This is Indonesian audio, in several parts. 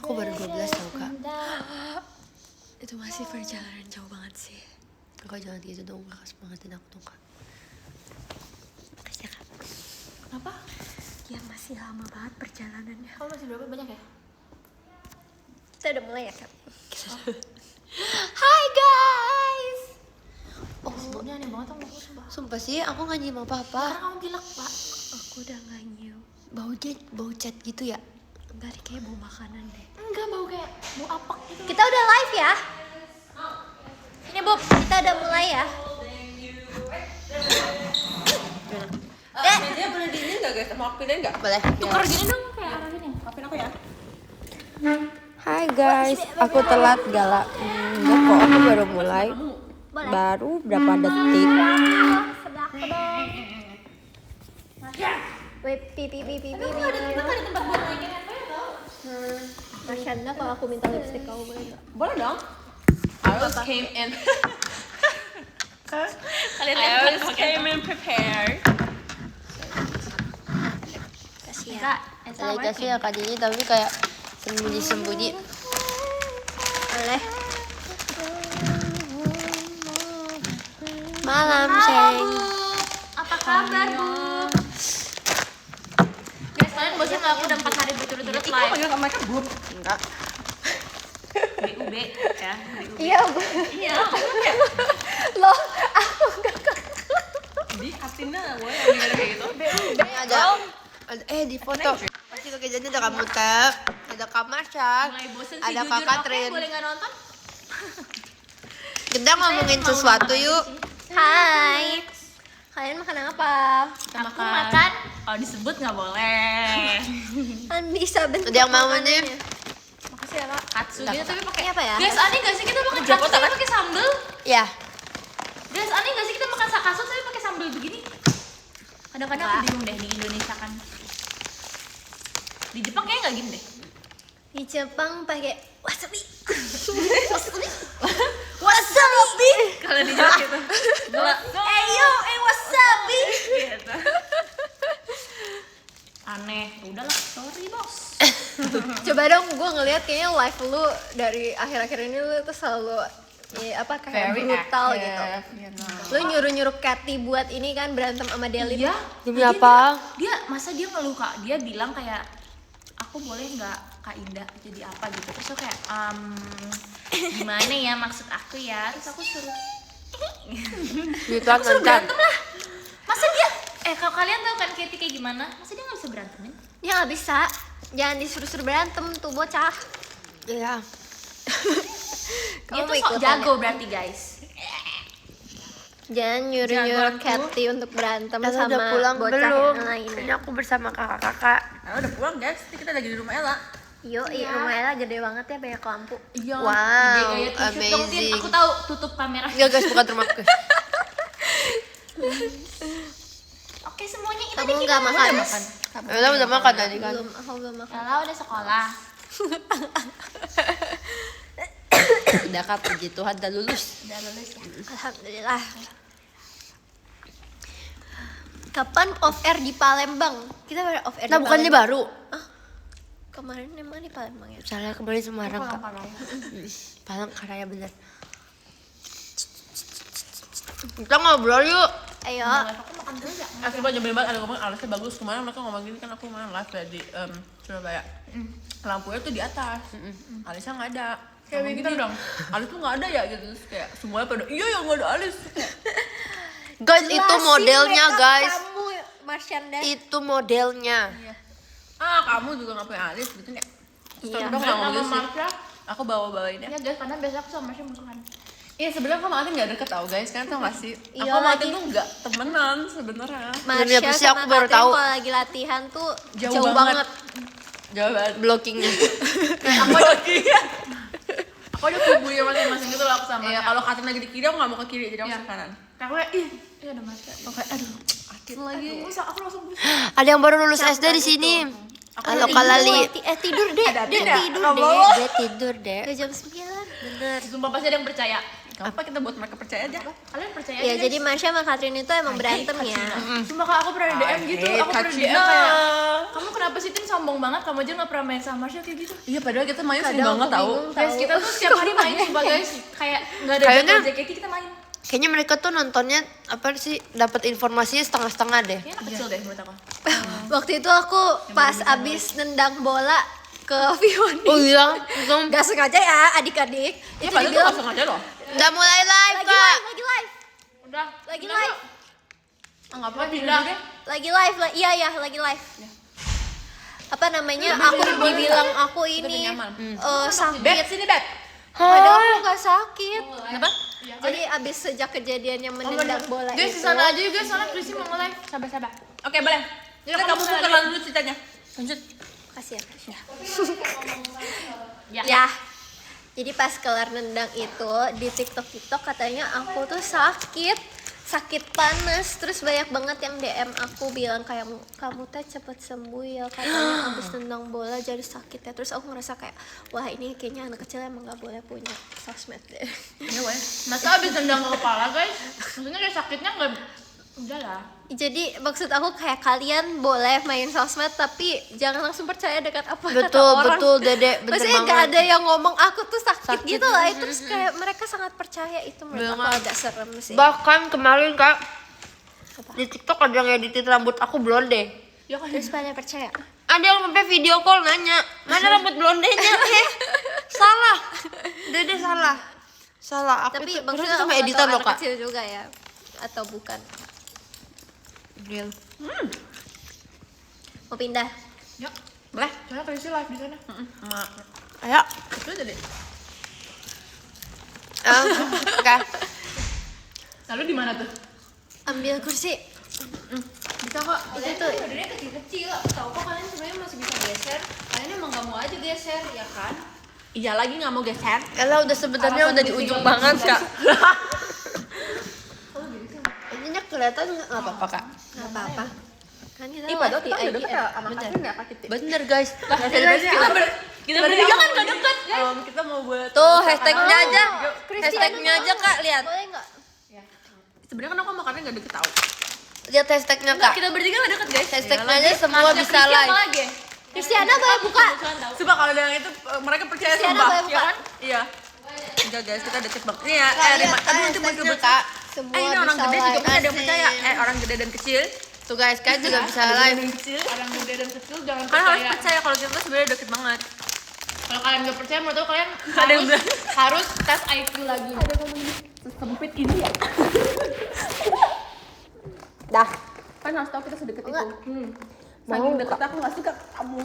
Aku baru 12 tau kak. Itu masih perjalanan jauh banget sih. Kakak jangan gitu dong, kakak semangatin aku dong kak. Makasih ya kak. Kenapa? Ya masih lama banget perjalanannya. Kamu masih berapa banyak ya? Kita udah mulai ya kak? Hai guys. Oh, sebutnya aneh banget sama aku sumpah. Sumpah sih, aku gak nyium apa-apa. Karena kamu pilek, Pak. Aku udah gak nyium. Bau cat gitu ya? Enggak deh, kayak bau makanan deh. Enggak, bau kayak bau apak gitu. Kita udah live ya? Ini Bob, kita udah mulai ya? Meja boleh diinin gak guys? Mau aku pindahin gak? Boleh. Tuker gini dong kayak arah gini. Maafin aku ya. Hai guys, aku telat galak. Enggak kok, aku baru mulai. Boleh. Baru berapa detik. Sebelah aku dong. Wait, pipi. Kita ada tempat buat bikin handphone tau. Masya Allah, kalau aku minta lipstick kamu boleh gak? Boleh dong. I always came in. Kalian I always came in prepared. Kasih ya. Kak, it's not Ada kasih working. ya kak Dini, tapi kayak sembunyi-sembunyi. Boleh. Malam, Halo, Seng. Bu. Apa kabar, Bu? Guys, kalian bosan gak aku udah 4 hari berturut-turut Itu live? panggil ke mereka bub. Enggak. BUB ya, BUB. Iya, Bu. Iya, Loh, Di hatinya gue yang dengar kayak gitu. Ini ada di foto. Pasti pakai jadi ada kamu Tep, ada Kak Masya, mulai bosen sih ada jujur. Kak Oke, Katrin. boleh gak nonton? Kita ngomongin Saya mau sesuatu nonton yuk. sih. Hai. Kalian makan apa? Aku makan, kalau disebut nggak boleh. Kan bisa bentuk Ada yang mau makanannya. nih? Makasih ya kak. Katsu gitu tapi pakai Ini apa ya? Guys, aneh gak sih kita makan Ini katsu Jakarta, tapi kan? pakai sambel? Ya, Guys, aneh gak sih kita makan katsu tapi pakai sambel begini? Kadang-kadang aku bingung deh di Indonesia kan. Di Jepang kayaknya nggak gini deh. Di Jepang pakai wasabi. Wasabi. Kalau di Jepang gitu. Ayo, wasabi. Gitu. Aneh. Udahlah, sorry bos. Coba dong, gue ngeliat kayaknya live lu dari akhir-akhir ini lu tuh selalu kayak brutal gitu. Lu nyuruh-nyuruh Kathy buat ini kan berantem sama Delin. Iya. demi Lagian apa? Dia ngeluh kak. Dia bilang kayak aku boleh nggak Kak Indah jadi apa gitu. Terus aku kayak gimana ya maksud aku ya. Terus aku suruh Gitu aku suruh nonton. berantem lah. Masa dia kalau kalian tahu kan Katie kayak gimana? Masa dia nggak bisa berantemin? Ya nggak bisa. Jangan disuruh-suruh berantem tuh bocah. Iya. Dia Kamu tuh mau sok ikutan jago ya? berarti guys. Jangan nyuruh-nyuruh Jagoanku. Kathy untuk berantem Ella sama udah pulang bocah belum? yang lainnya. Ini aku bersama kakak-kakak. Nah, udah pulang guys. Ini kita lagi di rumah Ella. Yo, iya rumah Ella gede banget ya, banyak lampu. Iya. Wow, gaya t-shirt dong, Tin. amazing. Aku tahu tutup kamera. Enggak guys, bukan rumah guys. Oke semuanya itu Kamu nggak makan? Ella udah makan tadi kan? Belum, aku belum makan. Ella udah sekolah. Udah kak, puji Tuhan udah lulus. Udah lulus ya. Alhamdulillah. Kapan off air di Palembang? Kita ada off air Nah di bukannya Palembang. baru? Kemarin emang di Palembang ya? Salah kemarin Semarang kak. Palembang. Palangkaraya bener. Kita ngobrol yuk. Ayo. Aku makan dulu ya. Aku coba nyebelin banget ada ngomong alasnya bagus. Kemarin mereka ngomong gini kan aku kemarin live ya di Surabaya. Lampunya tuh di atas. Alisnya nggak ada. Kayak gini dong. Alis tuh nggak ada ya gitu. Terus kayak semuanya pada iya ya nggak ada alis. Guys itu modelnya guys. Kamu Marsyanda. Itu modelnya. Kamu juga nggak punya alis gitu ya. Iya. Udah nggak ngomong gitu sih. Aku bawa-bawainnya. Ya guys, karena biasa aku sama Masya musuhan. Iya sebenarnya aku sama Atin nggak deket tau guys kan tau gak sih? Iya, Aku sama lagi. Atin tuh nggak temenan sebenarnya. Demi apa sih, aku sama baru Katrin tahu. kalau lagi latihan tuh Jauh jauh banget. banget. Jauh banget. Blockingnya. Aku ada kubunya masing-masing gitu loh aku sama. Iya, kalau Katin lagi di kiri aku nggak mau ke kiri jadi aku ke kanan. Aku kayak iya ada Masya. Aku kayak aduh. Atin lagi. Aku langsung Ada yang baru lulus SD di sini. Halo Kak Lali. Tidur deh. Dia tidur deh. Dia tidur deh. Udah jam 9. Bener. sumpah pasti ada yang percaya. Apa kita buat mereka percaya aja. Kalian percaya Ya aja, jadi Marsha sama Catherine itu emang berantem ya. Cuma kalau aku pernah DM gitu, hate aku pernah DM Kacina. kayak kamu kenapa sih Tin sombong banget, kamu aja nggak pernah main sama Marsha kayak gitu. Iya padahal kita main sering Kadang banget aku tahu. bingung. Guys, kita tuh setiap hari main sumpah guys, kayak nggak ada Kayaknya- jadwal JKT kita main. Kayaknya mereka tuh nontonnya apa sih, dapat informasinya setengah-setengah deh. Kayaknya anak kecil deh menurut aku. Waktu itu aku pas abis nendang bola ke Vioni. Oh iya, untung Gak sengaja ya adik-adik. Ya Itu padahal tuh dibilang langsung aja loh. udah mulai live lagi kak. live, lagi live, Udah, lagi live, Enggak apa pindah. lagi live, iya ya lagi live. Apa namanya? Aku dibilang aku ini nyaman. Beb, sakit. sini Beb. Padahal aku gak sakit. Kenapa? Jadi abis sejak kejadiannya menendang bola Guys, itu. di sana aja juga, soalnya Krisi mau nge-live. Sabar. Oke, boleh. Jadi kamu kenalan dulu ceritanya. Lanjut. Kasih ya. Ya. Ya. Jadi pas kelar nendang itu di TikTok katanya aku tuh sakit panas, terus banyak banget yang DM aku bilang kayak kamu teh cepet sembuh ya, katanya habis nendang bola jadi sakit ya. Terus aku ngerasa kayak wah ini kayaknya anak kecil emang gak boleh punya sosmed deh. Iya, weh. Masa abis tendang ke kepala guys? Maksudnya kayak sakitnya nggak, udah lah. Jadi maksud aku kayak kalian boleh main sosmed tapi jangan langsung percaya dengan apa kata Betul, orang. betul, Dede, bener Maksudnya banget. gak ada yang ngomong aku tuh sakit Sakit. gitu lah. Terus kayak mereka sangat percaya itu, menurut aku Banget. agak serem sih. Bahkan kemarin kak di TikTok ada yang editin rambut aku blonde. Ya kan. Terus pada percaya. Ada yang sampai video call nanya mana rambut blondenya. Salah, Dede salah. Aku Tapi tuh maksudnya terus aku sama nggak editor tahu loh anak kak. kecil juga ya atau bukan. Real. Mau pindah. Ya, Boleh. soalnya Krisi live di sana. Sama Ayo. itu aja deh. Oke. Lalu di mana tuh? Ambil kursi. Bisa kok. Itu tuh. Badannya kecil-kecil. Tahu kok kalian sebenarnya masih bisa geser. Kalian emang nggak mau aja geser, ya kan? Iya lagi nggak mau geser. Ella udah sebenarnya udah di ujung banget kak. Ininya kelihatan nggak apa-apa kak. Nggak apa-apa. Kan kita Ih, padahal live di kita udah IGN. deket ya sama Catherine ya, Kak Titi? Bener guys. Kita bertiga kan nggak deket. Kita mau buat Tuh hashtagnya aja. Cristiano Hashtagnya aja kak, lihat. Boleh nggak? sebenarnya kan aku sama Catherine nggak deket tau. Lihat hashtagnya kak. Kita bertiga nggak deket guys. Hashtagnya aja semua bisa Krisi apa live. lagi? Cristiano boleh buka. Coba kalau yang itu mereka percaya Cristiano sumpah. boleh buka. Iya. Enggak guys, kita deket banget. Nih ya, Kak, lihat aduh nanti hashtagnya, muncul Kak. Semua ini orang bisa gede juga live. punya ada yang Asik. percaya. Orang gede dan kecil. Tuh guys, kalian juga bisa Ada live. yang kecil. Orang gede dan kecil jangan Kalian harus percaya. percaya kalau kita tuh sebenarnya deket banget. Kalau kalian nggak percaya, menurut aku kalian Ada yang bilang. harus tes IQ lagi. Sempit ini ya. Dah. Kan harus tahu kita sedekat itu. Mau, Saking deket aku nggak suka kamu.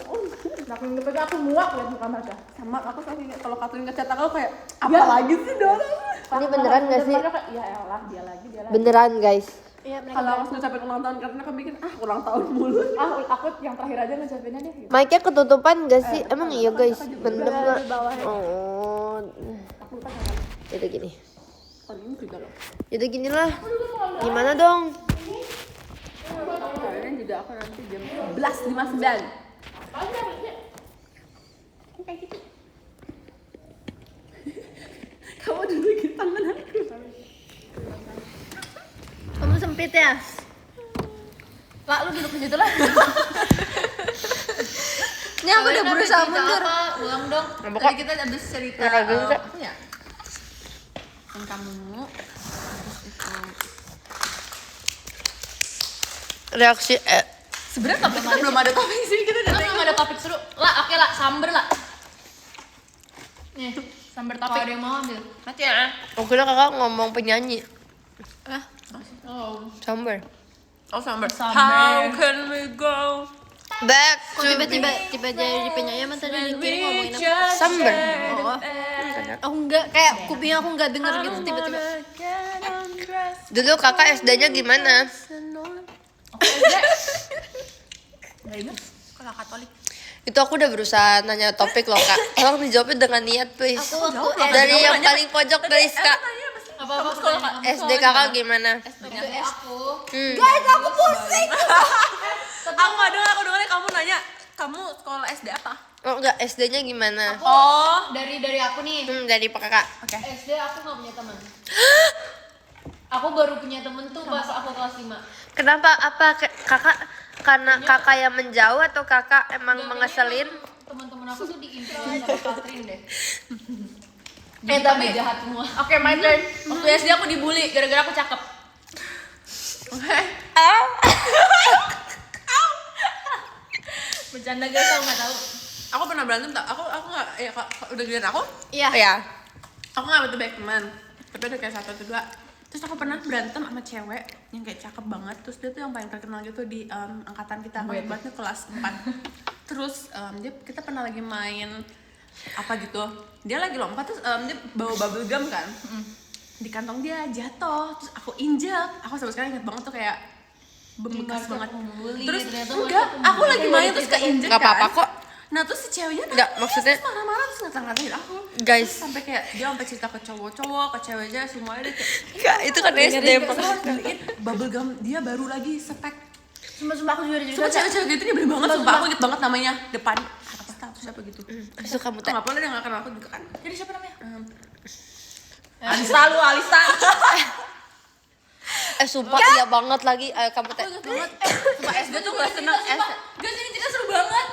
Saking deketnya aku muak lihat muka mereka. Sama aku saking kalau Catherine ngechat aku kayak apa lagi sih dong. Ini beneran nggak sih? Ya elah, dia lagi. Beneran guys. Iya, mereka Kalau aku ngucapin ulang tahun karena aku bikin ulang tahun mulu. Aku yang terakhir aja ngecapinnya deh. Gitu. Mic-nya ketutupan gak sih? Emang iya guys? Bener nggak? Oh. Jadi gini. Ini juga loh. Jadi gini lah. Gimana dong? Kalian juga aku nanti jam 11.59. Kayak gitu. Kamu dulu gitu tangan aku. kamu sempit ya. Lah, lu duduk di situ lah. Ini aku udah berusaha mundur. Ulang dong. Tadi kita habis cerita Nggak kayak gitu, Kak. apa ya? Kan kamu terus itu Reaksi sebenarnya topik kita belum ada topik sih kita udah Belum ada topik seru. Lah, oke lah, samber lah. Nih, samber topik. Kalau ada yang mau ambil. mati ya. Oh kira kakak ngomong penyanyi. Oh. Samber. Oh sambar. Sambar. How can we go? Back Kok to tiba-tiba jadi penyanyi emang tadi di kiri ngomongin apa? Samber. Oh, aku enggak, kayak kuping aku enggak denger gitu tiba-tiba. Dulu kakak SD-nya gimana? Nggak ingat. Sekolah Katolik. Itu aku udah berusaha nanya topik loh kak. Tolong dijawabin dengan niat please. Aku waktu Dari yang paling pojok dari kak. Apa-apa sekolah Kak. SD kakak gimana? Aku. guys, aku pusing. Aku nggak dengar, aku dengarnya kamu nanya kamu sekolah SD apa? Oh enggak, SD-nya gimana? Oh, Dari aku nih. Dari Pak Kakak. oke. SD aku nggak punya teman. Aku baru punya temen tuh pas aku kelas 5. Kenapa? Apa Kakak karena Kakak yang menjauh atau Kakak emang mengeselin? Teman-teman aku tuh diinfluence sama Catherine deh. Tapi jahat semua. oke, my turn. Waktu SD aku dibully gara-gara aku cakep. Oke. Bercanda guys, aku nggak tahu. Aku pernah berantem tak? Aku nggak, ya Kak, udah giliran aku. Iya. Ya. Aku nggak betul baik teman, tapi ada kayak 1 atau 2. Terus aku pernah berantem sama cewek yang kayak cakep banget. Terus dia tuh yang paling terkenal gitu di angkatan kita. Aku banget kelas 4. Terus kita pernah lagi main apa gitu. Dia lagi lompat terus dia bawa bubble gum kan. Di kantong dia jatuh. Terus aku injek. Aku sampai sekarang ingat banget tuh kayak bekas banget. Terus enggak, aku lagi main terus keinjek Nggak kan. apa-apa kok. Nah terus si ceweknya Nggak, maksudnya- terus marah-marah terus ngata-ngatain aku. Guys. Terus sampai kayak dia sampai cerita ke cowok-cowok, ke ceweknya semuanya dia kayak Enggak, itu kan SD. beliin bubble gum dia baru lagi spek. Sumpah aku juga Cuma cewek-cewek gitu nyebelin banget sumpah. Aku inget banget namanya depan Arista atau siapa gitu. Itu kamu Nggak apa-apa dia nggak kenal aku juga kan. Jadi siapa namanya? Alista lu Alista. Sumpah iya banget lagi kamu teh. banget. Sumpah SD tuh gak seneng. Guys, ini cerita seru banget.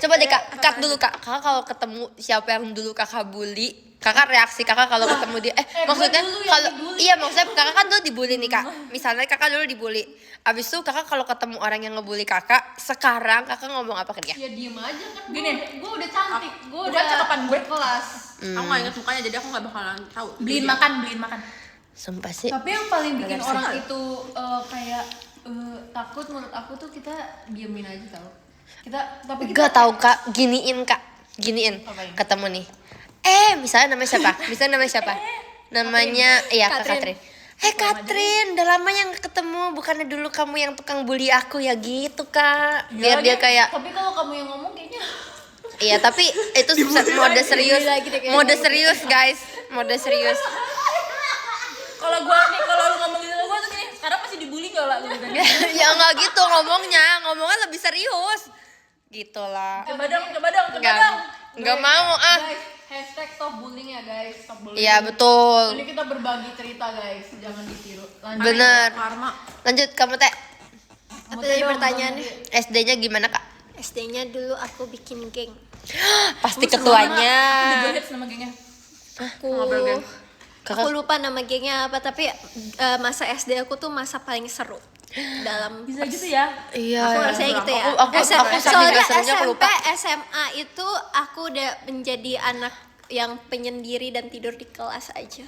Coba deh Kak, Kak dulu Kak. Kakak kalau ketemu siapa yang dulu Kakak bully, Kakak reaksi Kakak kalau ketemu dia. Maksudnya dulu yang kalau dibully. iya maksudnya Kakak kan dulu dibully nih Kak. Misalnya Kakak dulu dibully. Abis itu Kakak kalau ketemu orang yang ngebully Kakak, sekarang Kakak ngomong apa ke dia? Ya diem aja kan. Gini. Gue udah cantik. Gue Bukan cakepan gue. kelas. Aku nggak inget mukanya jadi aku nggak bakalan tahu. Beliin makan. Sumpah sih. Tapi yang paling bikin Agak orang itu kayak takut menurut aku tuh kita diemin aja tau. Tapi kita Gak tahu Kak, giniin Kak. Giniin. Apain? Ketemu nih. Misalnya namanya siapa? Namanya iya Kak Catherine. Catherine, udah lama yang ketemu, bukannya dulu kamu yang tukang bully aku ya gitu Kak. Biar dia kayak Tapi kalau kamu yang ngomong kayaknya iya tapi itu mode serius. lagi deh kayaknya. Mode serius guys, mode serius. Kalau lu ngomong gitu gue tuh gini, sekarang masih dibully enggak lah lu kan? Ya enggak gitu ngomongnya lebih serius. Gitulah. Coba dong. Enggak mau guys, hashtag stop bullying ya guys. Stop bullying. Iya betul. Ini kita berbagi cerita guys, jangan ditiru. Lanjut. Bener. Karma. Lanjut kamu teh. Apa tadi pertanyaannya? SD-nya gimana Kak? SD-nya dulu aku bikin geng. Pasti ketuanya. Udah gue hits nama gengnya. Ngobrol geng. Kakak Aku lupa nama gengnya apa, tapi masa SD aku tuh masa paling seru dalam Bisa gitu ya? iya. aku rasanya gitu ya. Aku saking Soalnya gak serunya aku SMP, lupa. SMA itu aku udah menjadi anak yang penyendiri dan tidur di kelas aja.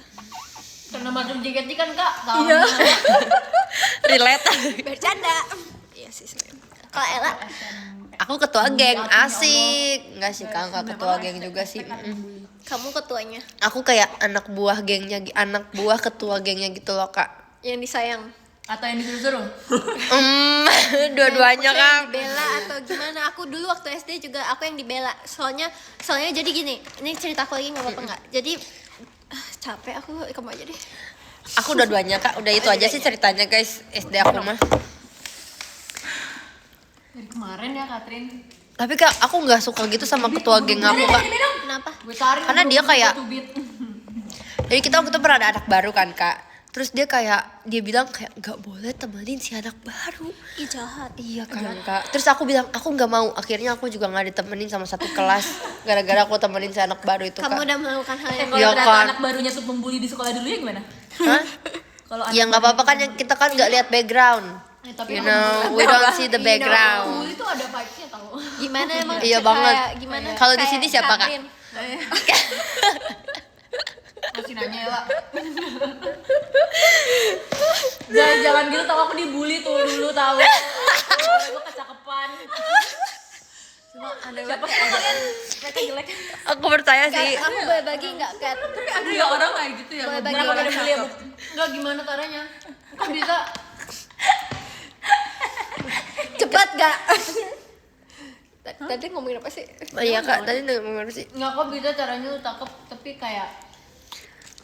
Karena madam JKT kan Kak? Tahu. Iya. Relate. Bercanda. Iya sih sebenarnya. Kalau Ella, Aku ketua geng, asik. Enggak sih Kak, enggak ketua geng juga sih. kamu ketuanya Aku kayak anak buah gengnya, anak buah ketua gengnya gitu loh Kak. yang disayang. Atau yang disuruh-suruh? Dua-duanya Aku yang Kak. dibela atau gimana? Aku dulu waktu SD juga aku yang dibela. Soalnya jadi gini, ini cerita aku lagi nggak apa-apa nggak? Jadi capek aku, kamu aja deh. Aku dua-duanya Kak, udah itu aja sih ceritanya guys SD aku mah. Dari kemarin ya Catherine. Tapi Kak, aku nggak suka gitu sama ketua geng aku Kak. Kenapa? Gue tarik. Karena dia kayak, Tubit. jadi kita waktu itu pernah ada anak baru kan Kak. Terus dia bilang kayak nggak boleh temenin si anak baru. Ih jahat. Iya kan Kak. Terus aku bilang aku nggak mau. Akhirnya aku juga nggak ditemenin sama satu kelas. Gara-gara aku temenin si anak baru itu Kamu Kak. udah melakukan hal yang Kalau Iya, ternyata kan. anak barunya tuh membuli di sekolah dulu ya gimana? Hah? Kalau Ya nggak apa-apa kan, yang kita kan nggak lihat background. tapi You know, we don't see the background. Bully tuh ada vibes-nya tau. Gimana emang? Iya banget. Kayak gimana? Kalau di Kayak sini siapa, Kak? Catherine. masih nanya Ella. Jangan gitu, tau aku dibully tuh dulu tahu. Gue kecakepan. Siapa sih kalian? Mereka jelek. Aku percaya sih. Aku boleh bagi nggak Kat? Ada ya orang kayak gitu ya. Boleh bagi Kenapa orang kalian bully ya, Bu? Nggak gimana caranya? Kok bisa? Cepat gak? Tadi ngomongin apa sih? Oh iya Kak, tadi ngomong apa sih? Nggak kok bisa caranya lu takep, tapi kayak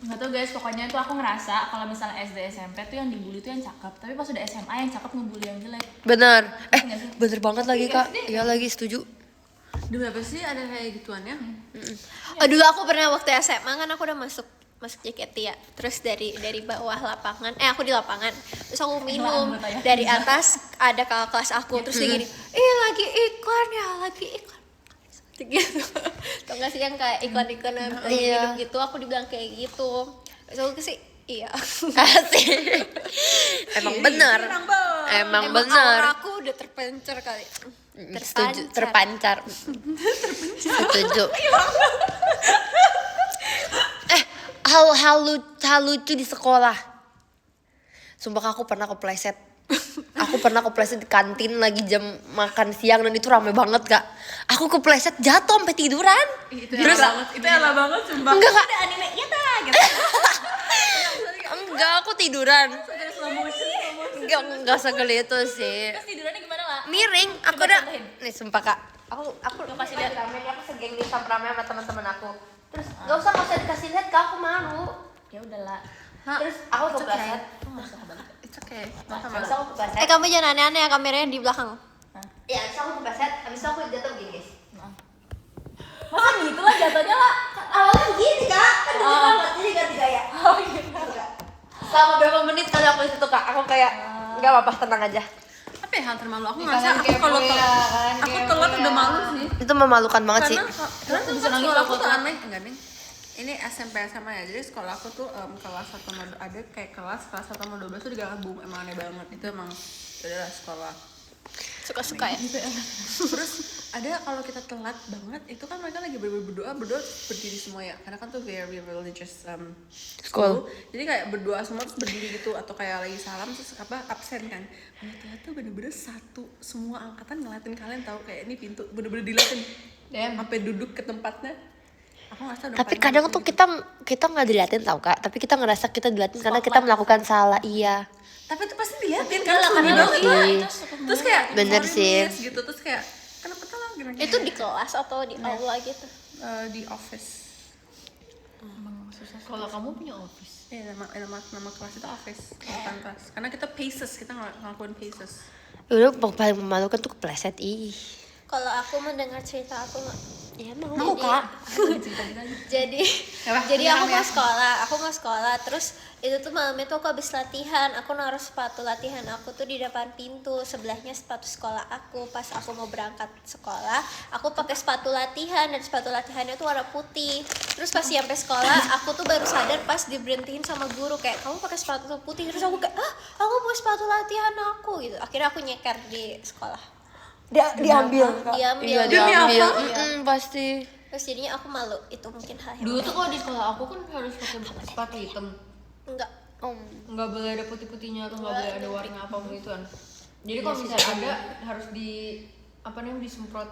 nggak tau guys, pokoknya tuh aku ngerasa kalau misalnya SD SMP tuh yang dibully tuh yang cakep, tapi pas udah SMA yang cakep ngebully yang jelek. Bener. Nggak sih? Bener banget lagi Kak. Iya lagi setuju. Demi apa sih ada kayak gituannya? Dulu aku pernah waktu SMA kan aku udah masuk JKT ya. Terus dari bawah lapangan, aku di lapangan. Terus aku minum dari atas ada kakak kelas aku terus dia gini, lagi iklan ya, lagi iklan. Gitu. Tau gak sih yang kayak iklan-iklan minum gitu, aku dibilang kayak gitu. Terus aku sih iya. Asik. Emang bener. Emang bener. Aura aku udah terpencar kali. Setuju, terpancar. Setuju. Hal lucu di sekolah. Sumpah aku pernah kepleset. Aku pernah kepleset di kantin lagi jam makan siang dan itu rame banget Kak. Aku kepleset jatuh sampai tiduran. Itu elah banget sumpah. Enggak Kak. Ada animenya dah gitu. Enggak, aku tiduran. Enggak segeli itu sih. Terus tidurannya gimana lah? Miring, aku Coba udah. contohin. Nih sumpah Kak. Aku kasih lihat. rame, aku segeng di rame sama teman-teman aku. Terus enggak usah dikasih lihat Kak, aku malu. Ya udahlah. Terus aku kepleset. It's okay. Habis aku kepleset. Kamu jangan aneh-aneh ya, kameranya di belakang. Ya, habis aku kepleset, habis itu aku jatuh gini guys. Masa gitu lah jatuhnya lah. Awalnya gini Kak, kan dulu banget jadi ganti gaya. Oh iya. Selama berapa menit kali aku di situ Kak, aku kayak enggak apa-apa, tenang aja. Apa ya hal termalu? Aku ngerasa aku kalau aku telat udah malu sih. Itu memalukan banget sih. Karena tuh sekolah aku tuh aneh, enggak nih. Ini SMP SMA ya, jadi sekolah aku tuh kelas 1 sama ada kayak kelas 1 sama 12 tuh digabung, emang aneh banget. Itu emang adalah sekolah. Suka-suka ya. Terus ada kalau kita telat banget itu kan mereka lagi berdoa berdiri semua ya, karena kan tuh very religious school. Jadi kayak berdoa semua terus berdiri gitu, atau kayak lagi salam terus absen kan. Ternyata tuh bener-bener satu semua angkatan ngeliatin kalian, tahu kayak ini pintu bener-bener diliatin sampai duduk ke tempatnya. Aku ngerasa udah Tapi paling kadang gitu. tuh kita nggak diliatin tau Kak, tapi kita ngerasa kita diliatin karena kita melakukan salah. Iya. Tapi itu pasti diliatin Karena kan, karena banget sih. lah. Terus kayak Bener sorry, sih. miss, gitu, terus kayak kenapa telat gini-gini. Itu di kelas atau di aula gitu? Di office. Kalau kamu punya office. Iya, nama kelas itu office, bukan kelas. Karena kita paces, kita ngelakuin paces. Udah paling memalukan tuh kepleset. Ih. Kalau aku mendengar cerita aku nggak, Ya mau Kak. jadi aku mau sekolah terus itu tuh malamnya tuh aku habis latihan, aku naruh sepatu latihan aku tuh di depan pintu, sebelahnya sepatu sekolah aku. Pas aku mau berangkat sekolah aku pakai sepatu latihan dan sepatu latihannya tuh warna putih. Terus pas sampai sekolah aku tuh baru sadar pas diberhentiin sama guru kayak kamu pakai sepatu putih. Terus aku kayak aku pakai sepatu latihan aku gitu. Akhirnya aku nyeker di sekolah. Diambil. Diambil. Iya, diambil. Iya. Pasti. Terus jadinya aku malu, itu mungkin hal yang Dulu tuh kalau di sekolah aku kan harus pakai sepatu hitam, enggak. nggak boleh ada putih-putihnya atau nggak boleh ada waring apa gitu kan. Jadi kalau misalnya ada harus di apa namanya disemprot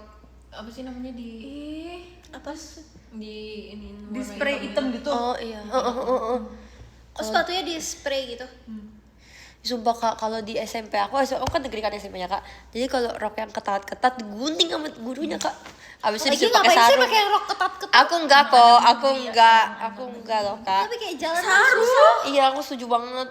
apa sih namanya di Apa sih? ini Di warna spray hitam gitu. Oh iya. Oh, sepatunya di spray gitu. Sumpah Kak, kalau di SMP aku kan negeri kan SMP-nya Kak. Jadi kalau rok yang ketat-ketat digunting sama gurunya Kak. Abis itu Lagi disuruh pakai ngapain sih sarung. pakai rok ketat-ketat? Aku enggak loh Kak. Tapi kayak jalan harus. Iya aku setuju banget.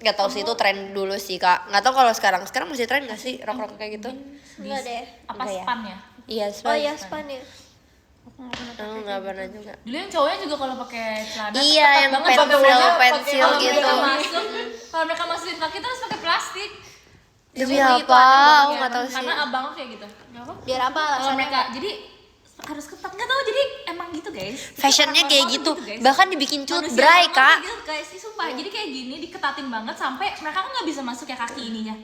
Gak tau sih itu tren dulu sih Kak. Gak tau kalau sekarang masih tren gak sih rok-rok kayak gitu? Enggak deh. Apa Enggak ya? span ya? Iya Oh iya, span ya. Aku gak pernah juga. Dulu yang cowoknya juga kalau pakai celana Iya, ketat yang banget, pensil bawahnya pensil kalau gitu. mereka masuk, kalau mereka masukin kaki terus pakai plastik. Demi Jadi itu apa? aneh banget Aku ya. gak tahu sih. Karena abang kayak gitu. Kenapa? Biar apa Kalau alasannya? mereka jadi harus ketat, nggak tahu, jadi emang gitu guys. Fashionnya kayak Orang-orang gitu. guys. Bahkan dibikin Manusia cutbray normal Kak. kayak gitu, guys, sih sumpah. Jadi kayak gini diketatin banget sampai mereka kan nggak bisa masuk ya kaki ininya.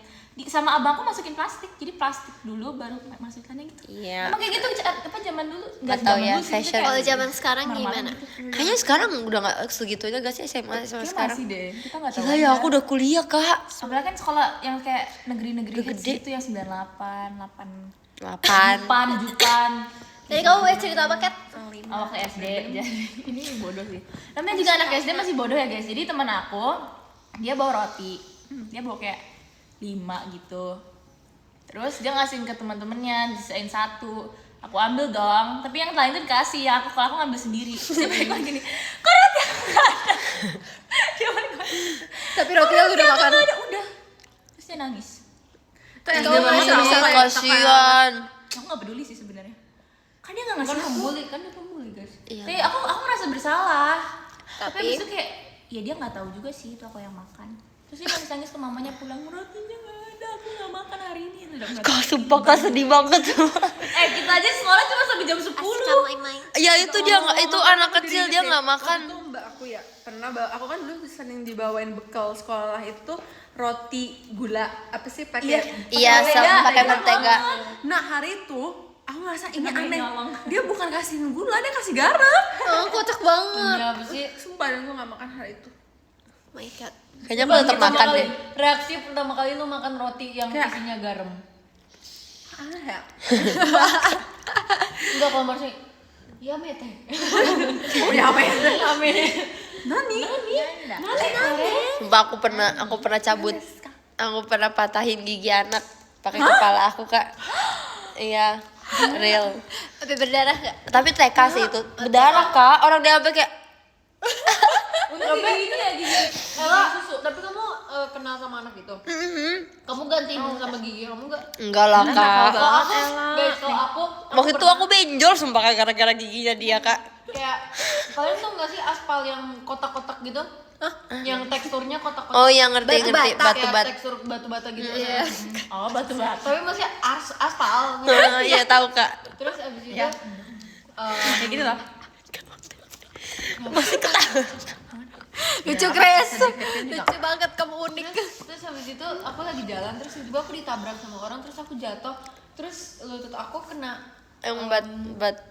Sama abangku masukin plastik, jadi plastik dulu baru masukannya gitu. Iya. Emang kayak gitu apa zaman dulu? Nggak tahu zaman ya, dulu sih, itu fashion. kayak Kalau zaman sekarang normal gimana? gitu. Kayaknya sekarang udah gak segitunya gak sih SMA Kayaknya sekarang? masih deh, kita nggak tahu. Gila ya aku udah kuliah Kak. Apalagi kan sekolah yang kayak negeri-negeri Udah hits gede. gitu yang 98, 8. Jupan. Jadi kamu mau cerita apa, Kat? Waktu SD. Jadi ini bodoh sih. Namanya juga anak SD masih bodoh ya guys. Jadi teman aku dia bawa roti. Dia bawa kayak 5 gitu. Terus dia ngasihin ke teman-temannya, disain 1. Aku ambil dong, tapi yang lain tuh dikasih ya. Kalau aku ngambil sendiri. Terus dia bilang gini, kok roti aku nggak ada? Dia balik lagi. Tapi rotinya lu udah makan. Nggak ada, udah. Terus dia nangis. Itu SD Kamu banget masih tau, bisa kayak Kasian. Aku nggak peduli sih sebenarnya. kan dia nggak ngasih Kan aku. pembuli, kan dia pembuli guys. Iya. Tapi aku merasa bersalah. Tapi Tapi- habis itu kayak ya dia nggak tahu juga sih itu aku yang makan. Terus dia nangis ke mamanya pulang, rotinya nggak ada, aku nggak makan hari ini. Kak sumpah Kak sedih banget. Kita aja sekolah cuma sampai jam 10. Asika main-main. Ya itu dia nggak, itu anak kecil dia nggak makan. Waktu itu mbak aku ya pernah aku kan dulu sering dibawain bekal sekolah itu roti gula apa sih pakai Iya, pakai mentega. Nah hari itu aku ngerasa ini Namanya aneh. nyolong. Dia bukan kasih gula, dia kasih garam. Oh, kocak banget. Ya apa sih? Sumpah dan gue gak makan hari itu. My god. Kayaknya aku tetap Pertama makan kali- deh. Reaksi pertama kali lu makan roti yang Kayak- isinya garam. Aneh ya. Enggak kalau Marsha, ya mete. Oh ya apa ya? Amin. Nani? Sumpah aku pernah cabut. Aku pernah patahin gigi anak pakai kepala aku Kak. Iya, real. Tapi berdarah gak? Tapi TK sih itu. Berdarah Kak, orang dia sampai kayak Untung gigi ini ya gigi. Ella, tapi kamu kenal sama anak itu? Kamu gantiin sama gigi kamu enggak? enggak lah Kak. Kalau aku, guys, kalau aku Waktu itu aku benjol sumpah Kak, gara-gara giginya dia Kak. kayak kalian tau nggak sih aspal yang kotak-kotak gitu? Yang teksturnya kotak-kotak. Oh yang ngerti Batu ngerti bata, batu Kayak bata. tekstur batu-bata gitu. Oh batu bata. Tapi masih aspal. Iya tahu Kak. Terus abis itu Kayak gitu lah. Lucu Grace. Lucu banget, kamu unik. terus habis itu aku lagi jalan terus tiba aku ditabrak sama orang terus aku jatuh terus lutut aku kena Yang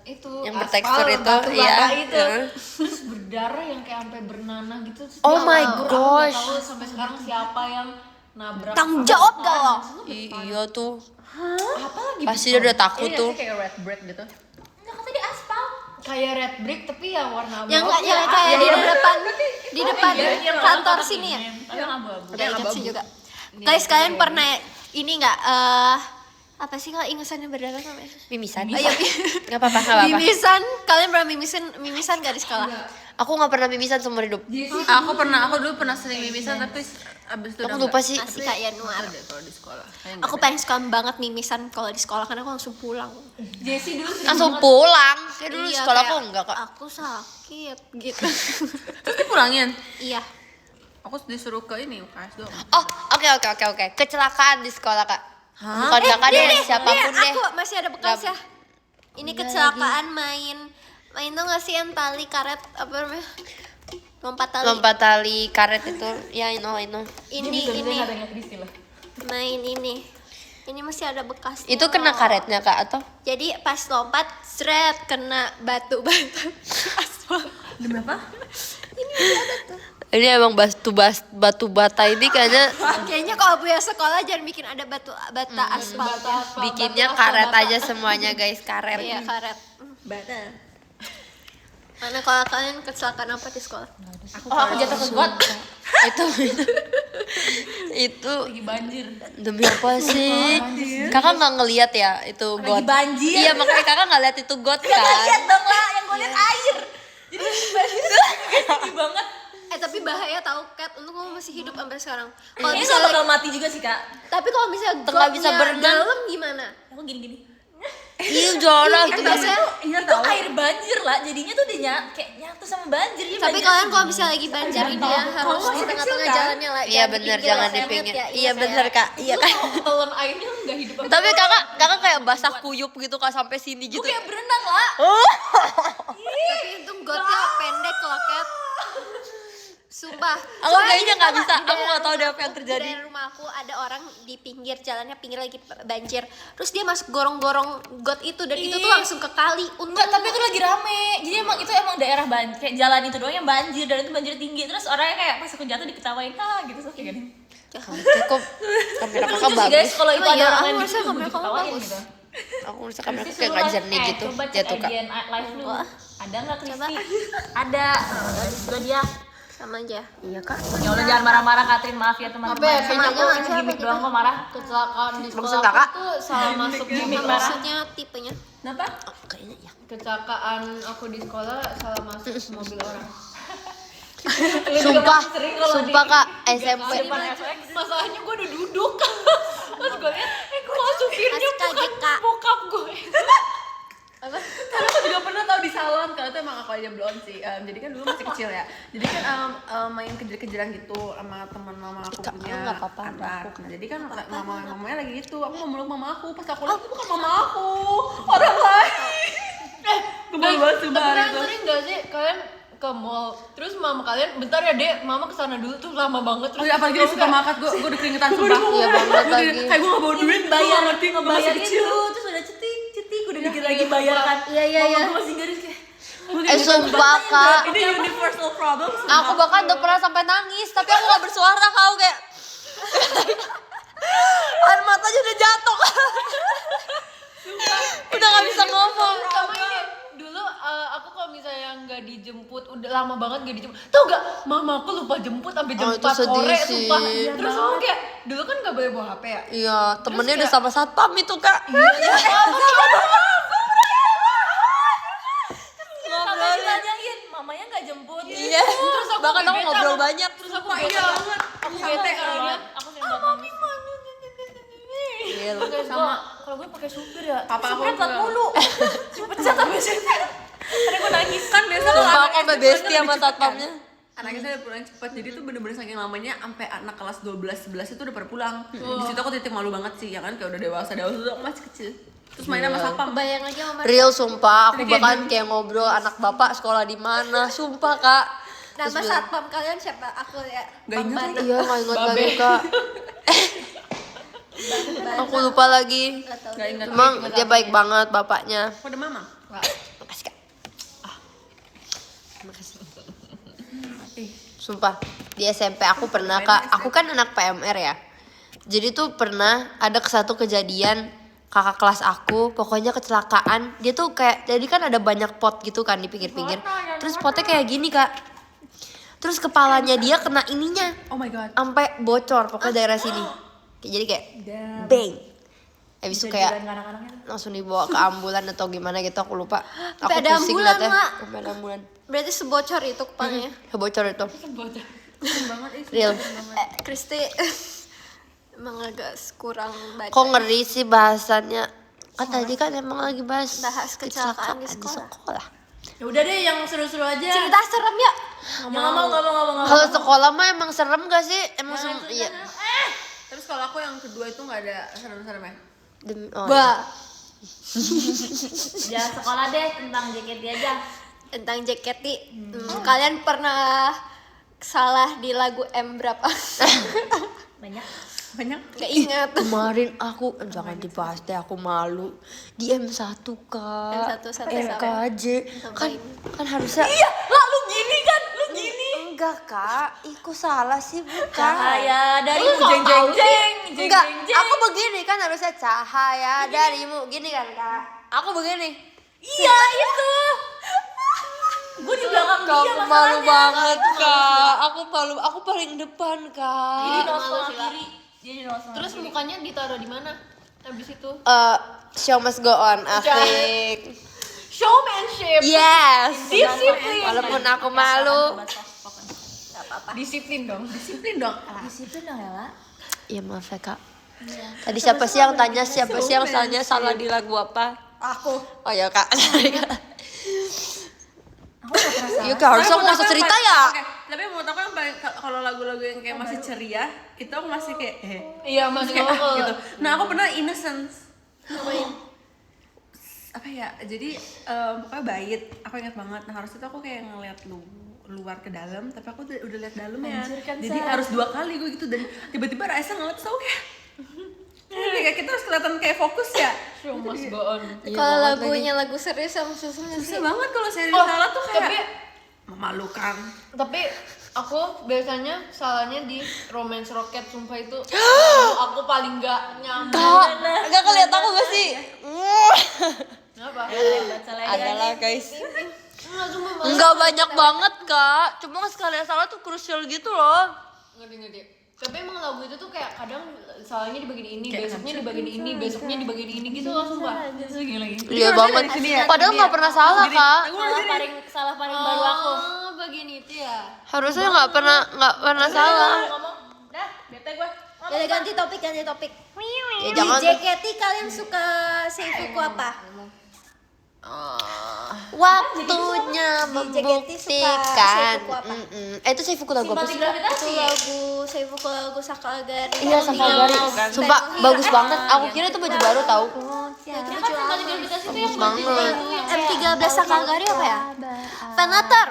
itu yang aspal, bertekstur itu, batu iya. bata itu. Heeh. Terus berdarah yang kayak sampai bernanah gitu. Terus Oh dia my aku nggak gosh. tahu sampai sekarang siapa yang nabrak. Tanggung jawab gak lo? Iya tuh. Apa lagi? Pasti dia udah takut tuh. kayak red bread gitu. Enggak kata di aspal. Kayak red brick tapi ya warna abu. Yang kayak di depan kantor sini ya? Tapi yang abu-abu. Udah ingat sih juga. Guys, kalian pernah ini nggak apa sih kalau ingesannya berdarah namanya? Mimisan. Ayo, Enggak apa-apa, enggak apa-apa. mimisan. Kalian pernah mimisan gak di sekolah? Aku enggak pernah mimisan seumur hidup. Aku dulu pernah sering mimisan tapi abis itu Aku lupa sih. Asli kayak Yanuar. kalau di sekolah. Aku paling suka banget mimisan kalau di sekolah karena aku langsung pulang. Jessie dulu sering Langsung pulang. Kayak dulu Iya, sekolah kayak, aku enggak Kak. Aku sakit gitu. Terus dipulangin. Iya. Aku disuruh ke ini UKS doang. Oh, oke. Kecelakaan di sekolah Kak. Bukan kakak deh, siapapun deh. Aku masih ada bekasnya. Ini kecelakaan main tuh nggak sih yang tali karet apa namanya? Lompat tali karet itu. Ya, I know. Ini Katanya Kristi lah. main ini. Ini masih ada bekasnya. Itu kena karetnya Kak atau? Jadi pas lompat, seret kena batu aspal. Demi apa? Ini emang batu bata ini kayaknya Kayaknya kalau punya sekolah jangan bikin ada batu bata aspal. bikinnya karet aja semuanya guys, karet. Iya karet. Mana kalau kalian kecelakaan apa di sekolah? Aku jatuh ke got. Itu Lagi banjir. demi apa sih? Kakak nggak ngelihat ya itu got? banjir. Iya makanya kakak nggak lihat itu got kan? dong lah, yang gue liat air. Jadi banjir tinggi banget. Tapi bahaya tahu Kat, untuk kamu masih hidup sampai sekarang. Kalau Kayaknya misalnya bakal mati juga sih kak. tapi kalau misalnya Nggak bisa gotnya berenang. dalam gimana? Aku gini-gini. Iya jorok. Itu biasanya. Itu air banjir lah, jadinya tuh dia kayak nyatu sama banjir. Dia Tapi banjir. kalian kalau misalnya lagi banjir ini ya harus di tengah-tengah jalannya lah. Iya benar, jangan di pinggir. Iya benar kak. Iya kak. telan airnya nggak hidup. Tapi kakak kayak basah kuyup gitu kak sampai sini gitu. kayak berenang lah. Tapi untung gotnya pendek loh Kat. Sumpah. Aku kayaknya nggak bisa. Aku nggak tahu deh apa yang terjadi. Dari rumah aku ada orang di pinggir jalannya, pinggir lagi banjir. Terus dia masuk gorong-gorong got itu dan itu tuh langsung ke kali. Untung Enggak, tapi itu lagi rame. Jadi emang itu emang daerah banjir, kayak jalan itu doang yang banjir dan itu banjir tinggi. Terus orangnya kayak pas aku jatuh diketawain gitu terus kayak gini. Cukup kamera kakak Lucu sih guys bagus. kalau itu Oh ada iya, orang aku lain merasa gitu kamera kamu diketawain bagus. gitu. Aku merasa kamera Kristi kayak suruh nggak live- jernih gitu. Coba cek Jatuh kak. IGN live lu. Wah. Ada nggak Kristi? Ada. Ada juga dia. sama aja. Iya kak. Ya Allah jangan marah-marah Katrin, maaf ya teman-teman. Apa ya, Sama kayaknya aja aku manusia gimmick apa doang kok marah. kecelakaan di Maksud sekolah kakak? aku tuh salah masuk Gimmick marah. Maksudnya tipenya. Kenapa? Kayaknya ya. Kecelakaan aku di sekolah salah masuk mobil orang. Sumpah kak SMP. Depan FX. Masalahnya gue udah duduk. Terus gue liat, kok supirnya Astaga, bukan Kak. bokap gue. Karena aku juga pernah tahu di salon, karena itu emang aku aja blonde sih. Jadi kan dulu masih kecil ya. Jadi kan main kejar-kejaran gitu sama teman mama aku Kak, punya nggak apa-apa, anak. Nah, jadi kan mamanya lagi gitu. Aku mau meluk mama aku, pas aku lihat itu bukan mama aku, orang lain. Gue malu banget Tapi sumpah hari kalian itu. sering gak sih kalian ke mall terus mama kalian bentar ya dek mama kesana dulu tuh lama banget Oh terus iya, apalagi di supermarket gue udah keringetan sumpah. Iya banget lagi. Kayak gue gak bawa duit, bayar ngerti ngebayarin dulu terus udah cetik udah dikit lagi bayar kan. Iya. Gue masih garis kayak Sumpah kak, Ini universal problem. aku bahkan udah pernah sampai nangis, tapi aku gak bersuara kau kayak air matanya udah jatuh kak. Udah gak bisa ngomong. sama ini dulu aku kalau misalnya nggak dijemput udah lama banget nggak dijemput tau gak mama aku lupa jemput sampai jam Oh, itu 4 sedih sore sih. sumpah terus aku kayak dulu kan nggak boleh bawa HP ya Iya, temennya udah sama satpam itu kak. sampai ditanyain mamanya nggak jemput. Iya, bahkan aku ngobrol banyak. terus aku Iya bete banget. aku bete karena dia Aku sering banget nangis. Iya, Sama kalau gue pakai supir ya. Papa aku supir telat juga. mulu. Dipecat sama supir. Karena gue nangis. Kan biasa kalau Sumpah anak aku sampai SD bestie kan sama lebih cepet satpamnya. kan. Anaknya saya udah pulang cepet, jadi tuh bener-bener saking lamanya sampai anak kelas 12-11 itu udah pada pulang. Di situ aku titik malu banget sih, ya kan kayak udah dewasa tuh aku masih kecil. Terus main sama satpam. Bayang aja sama Real sumpah, aku bahkan kayak ngobrol anak bapak sekolah di mana, sumpah kak. nama satpam kalian siapa? Aku ya. Gak ingat lagi. Iya nggak inget lagi kak. Aku lupa lagi. Gak ingat. Emang dia baik banget bapaknya. Aku ada mama. Makasih kak. Makasih. Sumpah di SMP aku pernah kak. Aku kan anak PMR ya. Jadi tuh pernah ada satu kejadian kakak kelas aku pokoknya kecelakaan. Dia tuh kayak jadi kan ada banyak pot gitu kan di pinggir-pinggir. Terus potnya kayak gini kak. Terus kepalanya dia kena ininya. Oh my god. Sampai bocor pokoknya daerah sini. Jadi kayak bang. Habis itu kayak langsung dibawa ke ambulan atau gimana gitu aku lupa. Aku Sampai ada pusing ambulan, liatnya. Mak. Sampai ada ambulan. Berarti sebocor itu kepalanya. Bocor itu. banget Real. Kristi emang agak kurang baca. Kok ngeri sih bahasannya. Kan tadi kan emang lagi bahas Kecelakaan di sekolah. Ya udah deh yang seru-seru aja. Cerita serem ya? Nggak mau. Kalau sekolah mah emang serem gak sih? Emang serem. Iya. Terus kalau aku yang kedua itu gak ada serem-seremnya. Oh, Bah, Ya sekolah deh tentang JKT aja. tentang JKT. Kalian pernah salah di lagu M berapa? Banyak. Gak ingat. kemarin aku jangan dibahas deh, aku malu di M1 kak. M1 satu RKJ kan Ngapain? kan harusnya Lalu gini kan, lu gini. enggak kak, iku salah sih bukan. Cahaya dari Lu nggak jeng tahu jeng sih? jeng Enggak, jeng jeng. aku begini kan harusnya cahaya darimu gini kan kak. Aku begini. Iya itu. Gue di belakang dia Kamu malu masalahnya. banget kak. Aku paling depan Jadi kak. nol setengah kiri. Jadi nol setengah terus kiri. mukanya ditaruh di mana habis itu Show must go on, asik. showmanship Yes. disiplin Walaupun aku malu. disiplin dong Disiplin dong. Disiplin dong ya Wak. Iya maaf ya kak. Tadi siapa sih yang tanya salah di lagu apa? Aku. Oh ya kak. Aku gak pernah salah. Iya kak harusnya aku nggak usah cerita ya. Oke, tapi menurut aku yang paling kalau lagu-lagu yang kayak masih ceria, itu aku masih kayak iya masih kayak ngomong gitu. Nah, aku pernah innocence. Apa ya? Jadi pokoknya bait. Aku ingat banget. Nah, harusnya tuh aku kayak ngeliat luar ke dalam, tapi aku udah lihat dalamnya. Anjir, kan, Jadi Sa. harus 2 kali gue gitu dan tiba-tiba Raisa ngeliat terus aku kayak kayak kita harus kelihatan kayak fokus ya. show must go on Kalau lagunya lagu serius sama susah Susah sih. banget kalau saya Oh, salah tuh kayak tapi memalukan. tapi aku biasanya salahnya di Romance Rocket sumpah itu aku paling gak nyaman Kak, enggak kelihat aku gak sih? kenapa Adalah guys. Enggak, sumpah malah Enggak banyak banget kak. Cuma sekali yang salah tuh krusial gitu loh. ngerti tapi emang lagu itu tuh kayak kadang salahnya di bagian ini besoknya di bagian ini besoknya di bagian ini gitu loh sumpah Iya banget. Padahal nggak pernah salah kak. Salah paling baru aku. oh bagian itu ya Harusnya nggak pernah salah. Ngomong, dah, bete gue. Ya ganti topik. Ya Di jangan. JKT kalian suka seifuku apa? Waktunya Di JKT suka membuktikan. Seifuku apa? Itu Seifuku lagu apa Simpati sih? Itu gravitasi. lagu Seifuku lagu Sakagari. Iya, Sakagari. Sumpah bagus banget. Aku kira itu baju baru tahu. Ya kan simpati gravitasi itu yang Banget. M13 Sakagari apa ya? Fanator.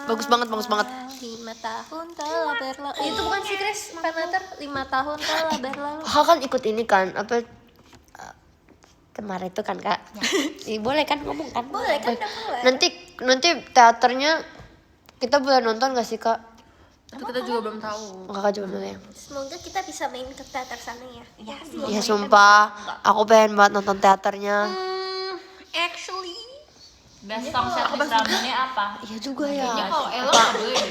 Bagus banget, bagus banget. 5 tahun telah berlalu. Itu bukan sih Chris, Fanator 5 tahun telah berlalu. Kak kan ikut ini kan apa kemarin itu kan Kak. Boleh kan ngomong kan? Boleh kan, udah boleh. Nanti teaternya kita boleh nonton gak sih Kak? Itu kita juga belum tahu. Kakak juga boleh. Semoga kita bisa main ke teater sana ya. Iya sih. Ya sumpah, aku pengen banget nonton teaternya. Actually. best song set list ramennya apa? Iya juga ya. Kayaknya kalau Ella nggak boleh deh.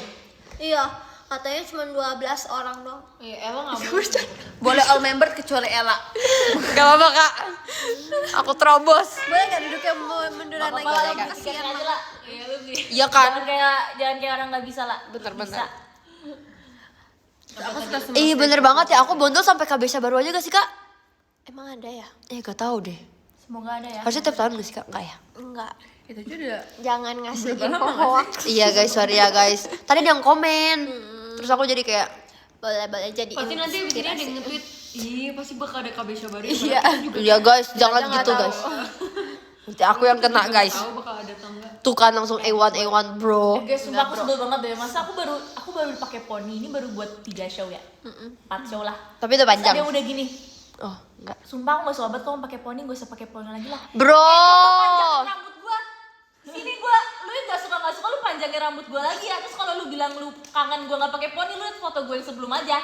Iya, katanya cuma 12 orang dong. Iya, Ella nggak boleh. Boleh all member kecuali Ella. Gak apa-apa Kak. Aku terobos. Boleh nggak duduknya munduran lagi? Apa lah, Kasihan kasihan aja banget. lah. Iya lu sih. Iya kan? Jangan kayak orang nggak bisa lah. Bener-bener. Aku suka sama Iya bener banget ya. Aku bondol sampai KBSA baru aja gak sih Kak? Emang ada ya? Gak tahu deh. Semoga ada ya. Harusnya tiap tahun gak sih Kak? Enggak ya? Enggak. itu juga. Jangan ngasih Berapa info lama nggak hoax. Iya guys, sorry ya guys. Tadi dia yang komen. Terus aku jadi kayak Boleh jadi Pasti nanti abis ini ada inspirasi. yang nge-tweet, ih pasti bakal ada KBSA baru. Iya. iya guys, jangan nggak gitu tahu. guys. Nanti aku yang kena guys. Tahu bakal ada atau enggak. Tuh kan langsung A1 bro. Guys, sumpah aku sebel banget deh. Masa aku baru pakai poni ini baru buat 3 show ya. 4 show lah. Tapi itu Terus panjang. ada yang udah gini. Oh, enggak. Sumpah aku gak sobat kamu pakai poni, gak usah pakai poni lagi lah. Bro. Panjangin rambut gua. Sini gua, lu yang gak suka lu panjangin rambut gua lagi ya. Terus kalau lu bilang lu kangen gua gak pakai poni, lu liat foto gua yang sebelum aja.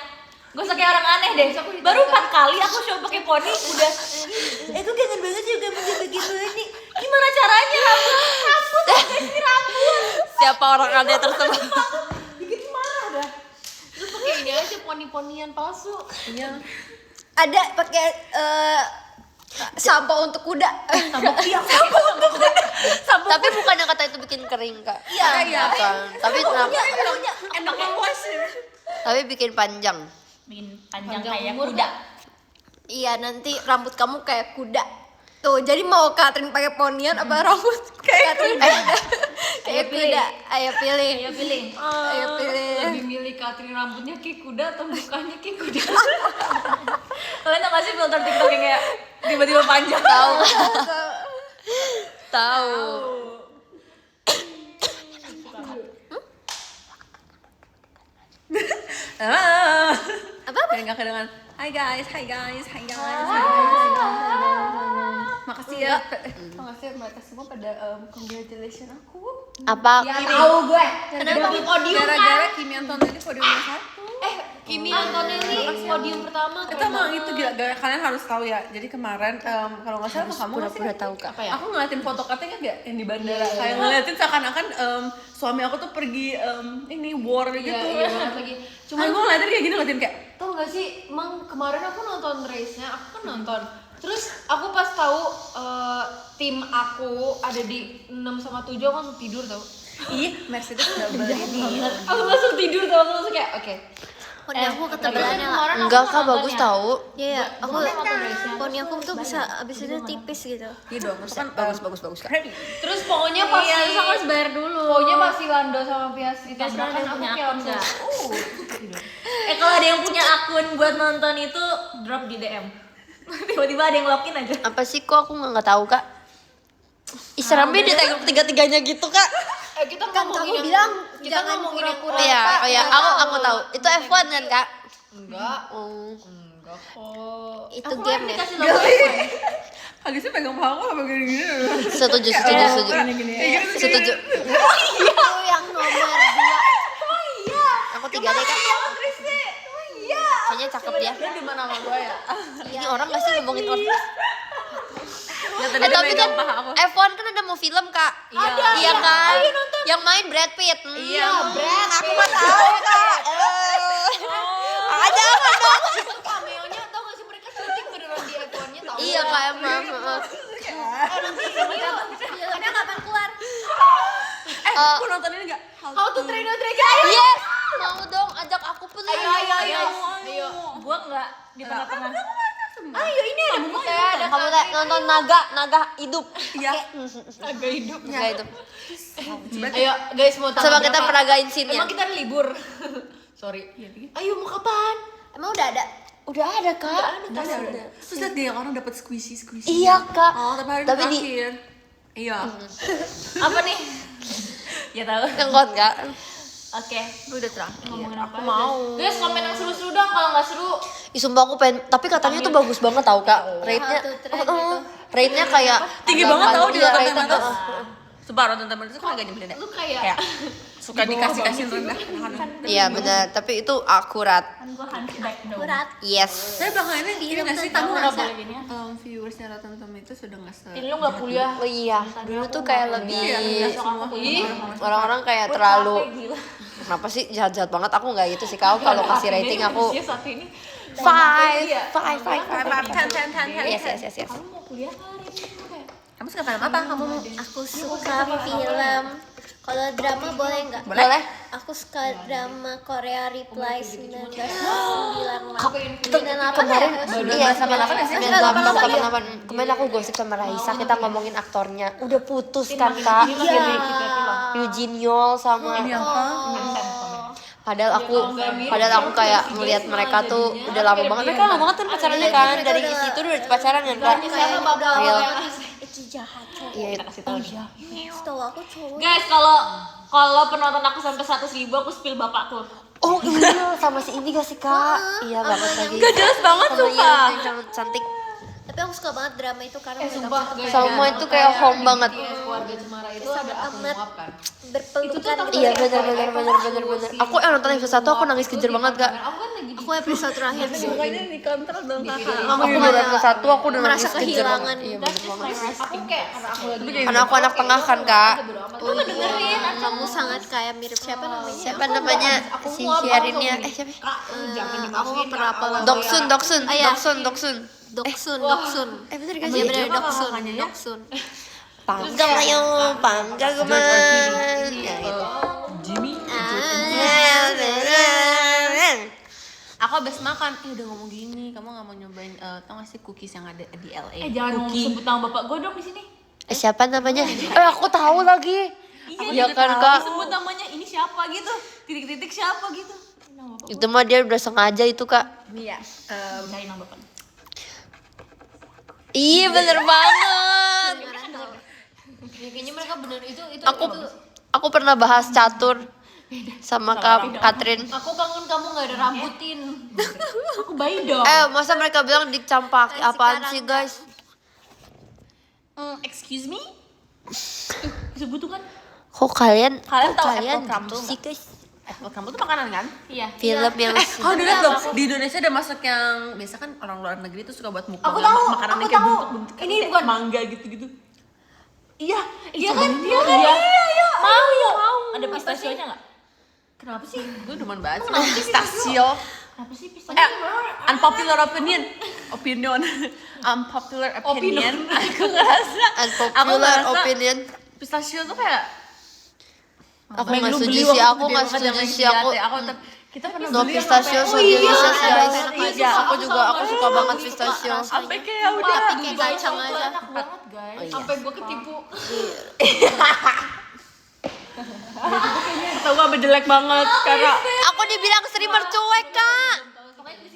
Gak usah kayak orang aneh deh. Baru 4 kali aku show pakai poni udah. Aku kangen banget juga mau pakai poni. Gimana caranya rambut guys, ini rambut. Siapa orang aneh tersebut? Bikin marah dah. Lu pakai ini aja poni-ponian palsu. Iya. Ada pakai sampo untuk kuda. Tapi bukannya kata itu bikin kering Kak? Iya. Kan. Tapi kenapa? Enak banget. Tapi bikin panjang. Bikin panjang kayak kuda. Iya, nanti rambut kamu kayak kuda. Tuh, jadi mau Katrin pakai ponian apa rambut kayak Katrin kayak kuda. Ayo pilih. Ayo pilih. Ayo pilih. Lebih milih Katrin rambutnya kayak kuda atau mukanya kayak kuda? Kalian tau gak sih filter TikTok yang kayak tiba-tiba panjang? Tahu. Tahu. Apa? Kayak kedengan. Hai guys. Makasih ya. Makasih mereka semua pada congratulations aku. Apa? Tahu gue. Kenapa? Gara-gara Kimi Antonelli podium nomor 1. Kimi Antonelli podium pertama. Itu emang itu gila, kalian harus tahu ya. Jadi kemarin kalau nggak salah kamu Pura-pura tahu Kak. Apa ya? aku ngeliatin foto katanya gak yang di bandara kayak ngeliatin seakan-akan suami aku tuh pergi ini war gitu. Iya banget lagi. Cuman gue ngeliatin kayak gini ngeliatin kayak Tau gak sih, emang kemarin aku nonton race-nya, aku kan nonton. Terus aku pas tahu tim aku ada di 6 sama 7, aku langsung tidur tau. ih Mercedes double ini. Aku langsung tidur tau, aku langsung kayak oke. Poni aku ketebalannya lah. Enggak Kak, bagus tahu. Iya, aku nonton race-nya. poni aku tuh bisa abis itu tipis gitu. Iya dong, itu kan bagus Kak. Terus pokoknya pas Iya, harus bayar dulu. pokoknya pas si Lando sama Pias ditabrakan ada yang aku punya kayak akun langsung Kalau ada yang punya akun buat nonton itu drop di DM. Tiba-tiba ada yang login aja. Apa sih kok aku nggak tahu Kak? Seramnya ditengok tiga-tiganya gitu Kak. kita Kan ngomongin kamu yang- bilang kita jangan ngomongin yang pura-pura. Iya, Pak, oh ya, nggak aku tahu. Itu F1 kan Kak? enggak Oh. kok. Itu game ya. Dikasih logo F1. Agak sih pegang paha aku apa gini-gini. Setuju. Gini. Setuju. Itu yang nomor 2. Aku 3 deh Kak. Kayaknya cakep dia. Dia di mana sama gue ya? Ini orang gak sih ngomongin orang? Ya tadi dia Tapi kan pegang paha aku. F1 kan ada mau film Kak. Iya kan? Yang main Brad Pitt. Iya, Brad. Aku mah tahu Kak. Ada apa dong? Itu cameo-nya tau gak sih mereka syuting beneran di F1-nya tau. Iya Kak emang. Filmnya kapan keluar? Aku nonton ini gak? How to Train Your Dragon. Yes. Mau dong ajak aku pun. Ayo. Gua enggak di tengah-tengah. Ayo ini ada Butet, ada Kamu teh nonton naga hidup. Iya. Naga hidup. Naga hidup. Ayo guys mau tanggal Coba kita berapa? peragain scene-nya. Emang kita libur. Sorry. Ayo mau kapan? Emang udah ada? Udah ada, Kak. Terus lihat dia orang dapat squishy. Iya, Kak. Oh, tapi hari Tapi di terakhir. Iya. Apa nih? Ya tahu. ngekot, Kak. Oke. Udah terakhir. Ngomongin apa? Mau. Guys, komen yang seru-seru dong. Kalau nggak seru, Ih, sumpah aku pengen, tapi katanya tuh bagus banget tau, Kak. Rate-nya. Satu tren gitu. Rate-nya kayak Tinggi banget tau di iya, Rotten rate-nya, Tomatoes. heeh. Sumpah Rotten Tomatoes kok agak nyebelin ya? Lu kayak Kayak suka dikasih rendah. Iya, benar. Tapi itu akurat. kan gue hunchback dong. Berat. Yes. Tapi belakangan ini nggak sih tamu Nggak ngerasa boleh gini ya. viewersnya Rotten Tomatoes sudah nggak se. Ini lu nggak kuliah. Oh iya, dulu tuh kayak lebih Ih, orang-orang kayak terlalu kenapa sih jahat-jahat banget, aku nggak gitu sih. Kau kalau kasih rating aku Usia saat ini. five. Yes. Kamu mau kuliah kali? Kamu suka film apa? Kamu Aku suka film. Kalau drama boleh nggak? Boleh? Aku suka drama Korea Reply 1998. Kemarin iya sama 98 sih? 98. Kemarin aku gosip sama Raisa, kita ngomongin aktornya. Udah putus kan, Kak? Eugene Yol sama Padahal aku kayak melihat mereka tuh udah lama banget. Mereka lama banget kan pacarannya kan. Dari situ udah pacaran kan, Kak? Real. Itu jahat. Iya, itu kasih tahu. Setahu aku cowok. Guys, kalau penonton aku sampai 100.000 aku spill bapakku. Oh iya, sama si ini gak sih, Kak? Iya banget lagi. Gak jelas banget Sama sumpah. yang cantik. Tapi aku suka banget drama itu karena sumpah guys. Sama itu kayak home banget. Keluarga Cemara itu ada aku amat menguapkan. berpelukan gitu. Iya benar. Aku yang nonton episode 1 aku nangis kejer banget, Kak. Aku kan lagi Aku episode terakhir sih. Makanya dikontrol dong kakak. Aku baru episode 1 aku udah nangis merasa kejer banget. kehilangan. Iya benar banget. aku kayak karena aku lagi Karena aku anak tengah kan, Kak. Kamu dengerin, kamu sangat kayak mirip siapa namanya? Siapa namanya? Si Hyarinnya. Siapa? Aku nggak pernah apa Doksun. Doksun. Bener gak Iya sih? bener Doksun. Panggang ayo, panggang geman. Ya gitu. Jimmy. Aku habis makan, udah ngomong gini, kamu nggak mau nyobain tau gak sih cookies yang ada di LA? Jangan ngomong sebut nama bapak gue dong di sini. Siapa namanya? Aku tahu lagi. Iya kan, Kak? Sebut namanya ini siapa gitu. Titik-titik siapa gitu. Nama bapak. Itu mah dia udah sengaja itu, Kak. Iya. Cari nama bapak. Iya bener banget. kayaknya mereka bener itu Aku pernah bahas catur sama Kak Katrin. aku kangen kamu nggak ada rambutin. Aku bayi dong. Masa mereka bilang dicampaki apaan sih, guys? Excuse me? Sebut tuh kan? Kok kalian tahu gitu apple crumble sih, guys? Apple crumble tuh makanan kan? Iya. Film yang Kau udah liat belum? Di Indonesia ada masak yang biasa kan orang luar negeri tuh suka buat mukbang. Aku tahu, makanan aku yang kayak tahu. bentuk-bentuk Ini kayak bukan mangga gitu-gitu. iya Mau. Ada pistachio-nya nggak? Kenapa sih? Gue demen banget sama pistachio. Kenapa sih pistachio? Unpopular opinion. Unpopular opinion. Aku ngerasa unpopular opinion. pistachio tuh kayak Aku nggak setuju sih, aku nggak setuju sih, aku kita pernah no beli pistachio so delicious, guys. Iya, Aku suka banget pistachio. sampai kayak udah Tapi kayak kacang aja. Enak banget guys. sampai gue ketipu. tau gak jelek banget karena Aku dibilang streamer cuek, Kak.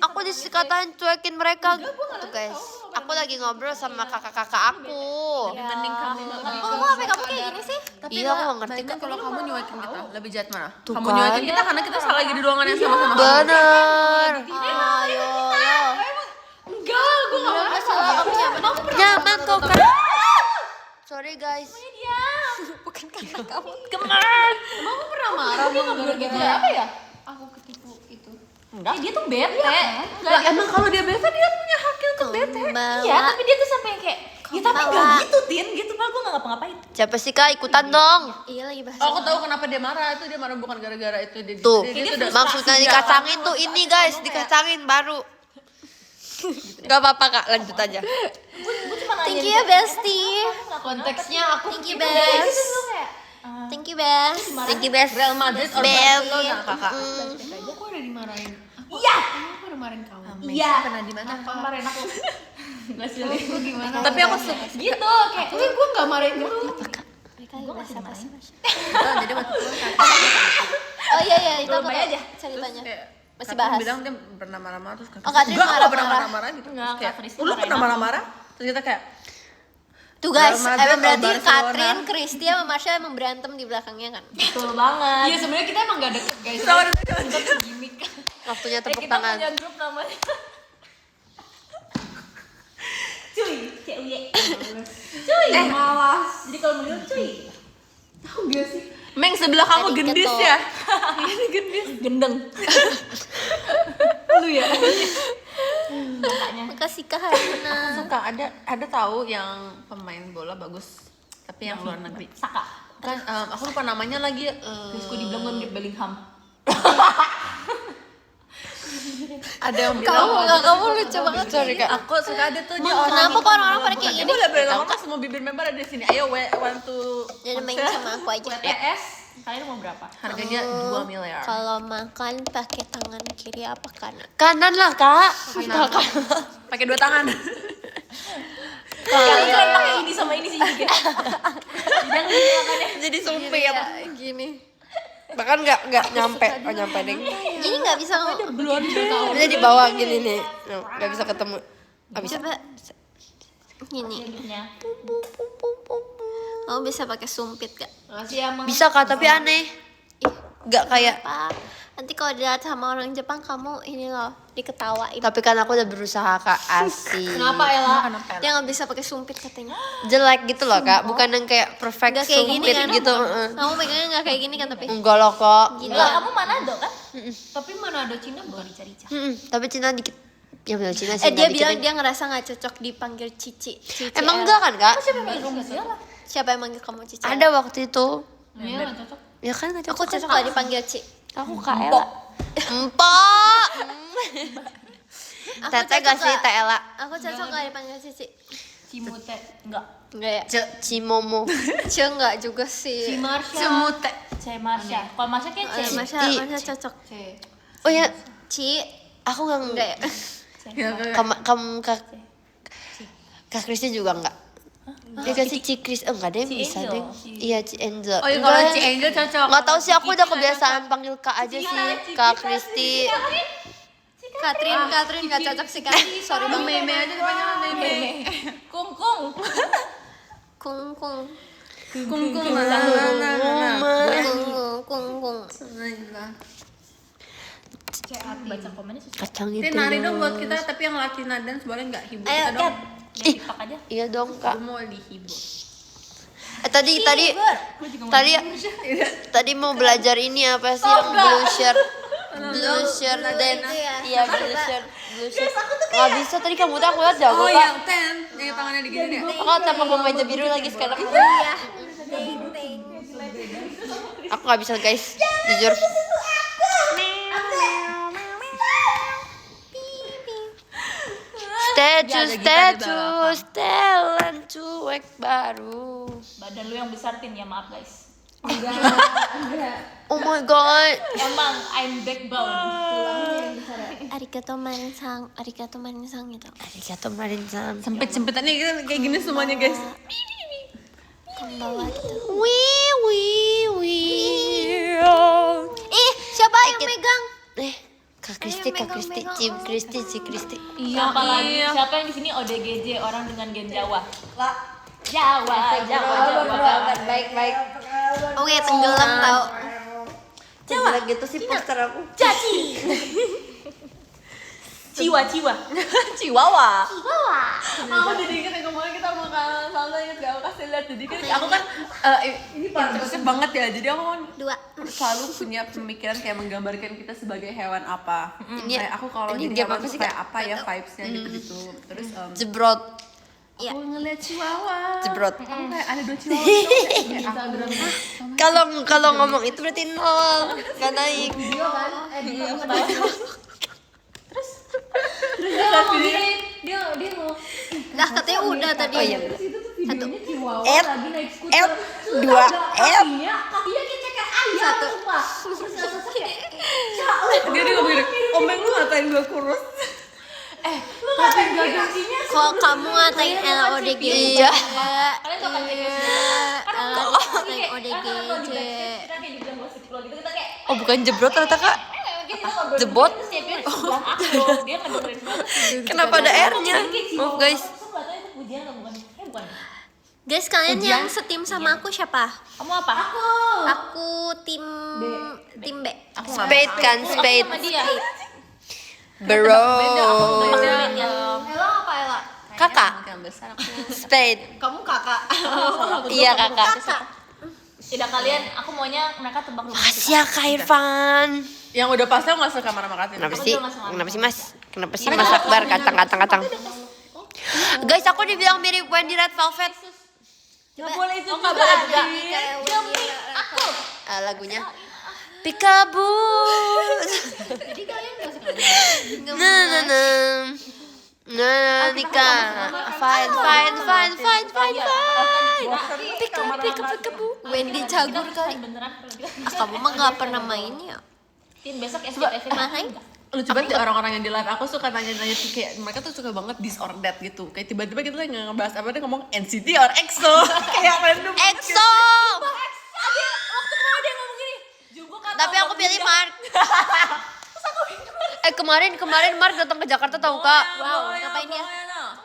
Aku dikatain cuekin mereka. Tuh, guys. Aku lagi ngobrol sama kakak-kakak aku. mending kamu Kok HP kamu kayak gini sih? Iya, aku nggak ngerti, kan kalau kamu nyuekin kita lebih jahat mana? Tuh Kamu kan. nyuekin kita karena kita salah lagi di ruangan yang sama-sama. Bener. Ayo. Enggak, gue nggak Nggak salah kamu nyaman. Nyaman kok, Kak. Sorry, guys. Emang aku pernah marah sama gara-gara apa ya? Aku ketipu itu. Enggak. Dia tuh bete. Lah emang kalau dia bete dia punya hak untuk bete. Iya, tapi dia tuh sampai kayak ya tapi Kembala. gak gitu Tin, gitu mah gue gak ngapa-ngapain. Siapa sih, Kak? Ikutan dong. Iya lagi bahas. Oh, aku tahu kenapa dia marah. Itu dia marah bukan gara-gara itu dia. Tuh, dia udah maksudnya dikacangin tuh ini, guys. Dikacangin baru. Gak apa-apa, Kak. Lanjut aja. Gue cuma nanya. Thank you ya Besti. Konteksnya aku Thank you Best. Thank you Best. Thank you, best. Real Madrid or Best. Barcelona, Kakak. aku ada dimarahin. Iya. Aku ada marahin kamu. Iya. pernah di mana? Kemarin aku nggak sih lihat. Gimana? Tapi aku suka Gitu kayak Gue nggak marahin gitu. Mereka Gua bahasa masih basi. jadi waktu itu kan Oh iya itu Belum aku bayar tahu aja. ceritanya. kayak Masih Katrin bahas. bilang dia pernah marah-marah terus Oh, Katrin enggak, aku nggak pernah marah-marah. marah-marah gitu. Enggak, Terus kayak, Kak Fristi lu pernah marahin marah-marah? Terus kita kayak Tuh guys, Real Madrid emang berarti lawan Barcelona. Katrin, Kristi sama Marsha emang berantem di belakangnya kan? betul banget. Iya sebenarnya kita emang gak deket guys. Sama Gimik. Waktunya Eh, tepuk kita tangan. punya grup namanya. Cuy, CUY. Cuy. Malas. Jadi kalau manggil cuy, Tahu gak sih? Meng sebelah kamu Tadi gendis ketok. ya? gendeng. Lu ya. Makanya. Makasih Kak Haruna. Suka ada tahu yang pemain bola bagus tapi yang luar negeri. Saka. Kan aku lupa namanya lagi Terus gue dibilang gue mirip Bellingham. ada yang bilang Kamu lucu banget. Sorry kak. aku suka ada tuh dia Kenapa kok orang-orang pada kayak Ini gini? boleh ngomong semua bibir member ada di sini. Ayo want to Jangan main sama aku aja. WTS. Kalian mau berapa? harganya 2 miliar. Kalau makan pakai tangan kiri apa kanan? Kanan lah kak. Pakai 2 tangan. Kalian pakai ini sama ini sih dikit. Jangan lupa makannya. Jadi sumpit. Ya, gini. Bahkan nggak nyampe. Oh nyampe deh. Jadi nggak bisa Dia di bawah gini nih. Nggak bisa ketemu. Nggak bisa. coba gini. Ininya. Kamu bisa pakai sumpit gak? Makasih ya Mang. Bisa kak tapi aneh. Nggak kayak. Apa? Nanti kalau dilihat sama orang Jepang kamu ini loh diketawain. Tapi kan aku udah berusaha kak asik. Kenapa Ella? Dia nggak bisa pakai sumpit katanya. Jelek gitu loh kak. Bukan yang kayak perfect Nggak kayak gini sumpit kan? gitu. Kamu megangnya nggak kayak gini kan tapi. Enggak loh kak. Gini Enggak, lah. kamu Manado kan? Tapi mana ada Cina bukan Rica-rica. Tapi Cina dikit. Ya benar Cina sih. Dia nggak bilang dikit. dia ngerasa nggak cocok dipanggil Cici. Cici Emang Ella. enggak kan kak? Kamu siapa? Siapa yang manggil kamu Cici? Ada waktu itu. Iya nggak cocok. Ya kan nggak Aku cocok. cocok lah dipanggil Ci. Aku kak Ella. Empok. Tete gak sih Teh Ella? Aku cocok gak dipanggil Cici? Cimute. Enggak. Enggak ya? Cimomo. Ce enggak juga sih. Marsha. Semute. C Marsha. Kalau Marsha kayak C. Masya, Ci. Masya cocok. Oh ya, Ci. aku nggak Enggak ya? kamu kak Krisnya juga enggak. Dia kasih Cikris, enggak deh Ci bisa Angel. deh. Iya Ci Angel. Oh iya kalau Ci Angel cocok. Nggak tahu sih aku udah kebiasaan panggil Kak aja sih. Kak Kristi. Katrin nggak cocok sih Kak. Sorry Bang banget. Meme aja depannya Meme. Kung kung. Kung kung. Kung Kung. Baca komennya susah. Kacang itu. Ini nari dong buat kita tapi yang Latina dance boleh nggak hibur Ayo, kita dong. Kat. TikTok aja. Iya dong Kak. Aku mau dihibur. Tadi mau belajar ini apa sih yang blusher dance. ya. Iya blusher. Nggak bisa tadi kamu tuh aku lihat jago Oh Kak. yang ten, yang tangannya digini deh. Aku tanpa meja biru lagi sekarang. Iya. Aku nggak bisa guys, jujur. Setelan cuek baru. Badan lu yang besar Tin, ya maaf guys. Oh my god. Emang I'm backbone. Arigato manisang gitu. Arigato marin-san. Sempit-sempitannya kayak gini semuanya guys. Pembawa gitu. Wih. Ih, siapa yang megang? Kak Kristi, Cim Kristi, Ci Kristi. Siapa lagi? Siapa yang di sini ODGJ, orang dengan gen Jawa? Jawa. Baik. Oke, tenggelam tau. Jawa gitu sih poster aku. Ciwa. Chihuahua. Aku jadi inget yang kemarin kita makan salsa inget gak? Aku kasih lihat jadi kan aku kan ini intensif banget ya. Jadi aku kan 2. selalu punya pemikiran kayak menggambarkan kita sebagai hewan apa. Kayak aku kalau ini jadi game hewan apa tuh sih, kayak Kak? apa ya vibes-nya gitu-gitu. Terus Jebrot. Iya. aku ngeliat chihuahua. Jebrot. Aku kayak ada 2 chihuahua gitu. Kayak aku Kalau ngomong itu berarti 0, nggak naik. Dia mau Dah katanya udah tadi. Oh iya. Satu. F 2 F. kakinya kayak ayam. Satu. dia ngomong gini, omeng lu ngatain gue kurus. Kok kamu ngatain Ella ODGJ? Iya. Kalian tuh kan kayak Ella ngatain ODGJ. kita kayak dibilang gosip lo gitu, kita kayak Oh bukan jebrot ternyata kak. Jebot? dia ngedengerin banget. Kenapa ada R-nya? Maaf guys. Aku nggak tahu itu pujian atau bukan. Bukan. Guys, kalian yang setim sama aku siapa? Kamu apa? Aku tim B. Aku nggak. Spade kan, spade. Sama dia. Bro. Ella apa Ella? Kakak. Yang besar aku. Spade. Kamu kakak. Iya kakak. Tidak kalian, aku maunya mereka tebak rumah kita. Makasih ya Kak Irfan. Yang udah pasti aku nggak sekamar sama Katin. Kenapa sih? Kenapa sih mas? Kenapa sih mas Akbar? Kacang. Guys aku dibilang mirip Wendy Red Velvet. Nggak boleh itu Nggak juga. boleh juga. Demi Aku. Lagunya Pikabut. Jadi kalian gak suka. Nah, nikah. Fine. Pikabu. Wendy Cagur kali. Beneran kalau kita. Kamu mah gak pernah main ya? Tin besok SCTV Main? Lucu banget deh orang-orang yang di live aku suka nanya-nanya tuh kayak mereka tuh suka banget this or that gitu. Kayak tiba-tiba kita lagi ngebahas apa dia ngomong NCT or EXO. Kayak random. EXO. Waktu kemarin dia ngomong gini. Jungkook kata Tapi aku pilih Mark. Kemarin Mark datang ke Jakarta tahu kak? Wow, ngapain dia?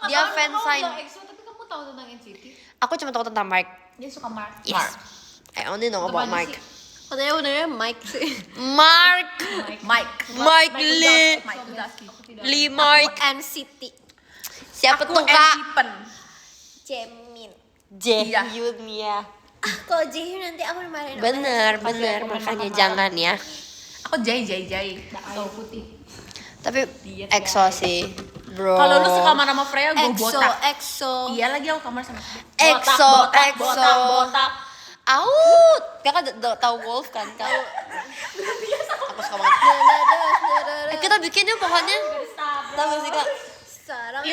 Dia fansign. EXO tapi kamu tahu tentang NCT? Aku cuma tahu tentang Mark. dia suka Mark. Yes. I only know about Mark. Katanya benernya Mike sih. Mark. Mike Lee. Mike Udaski. Lee Mark. NCT. Siapa tuh kak? Pen. Jamin. Jaehyun ya. Kalau Jaehyun nanti aku dimarahin. Bener. Makanya jangan ya. Aku Jai. Tahu putih. Tapi EXO sih, bro. Kalau lu sekamar sama Freya gue botak. EXO. Iya lagi aku kamar sama EXO. Botak. Out. Kakak tahu Wolf kan kak? Aku suka banget. Kita bikin yuk pokoknya. Tahu gak sih kak? Sekarang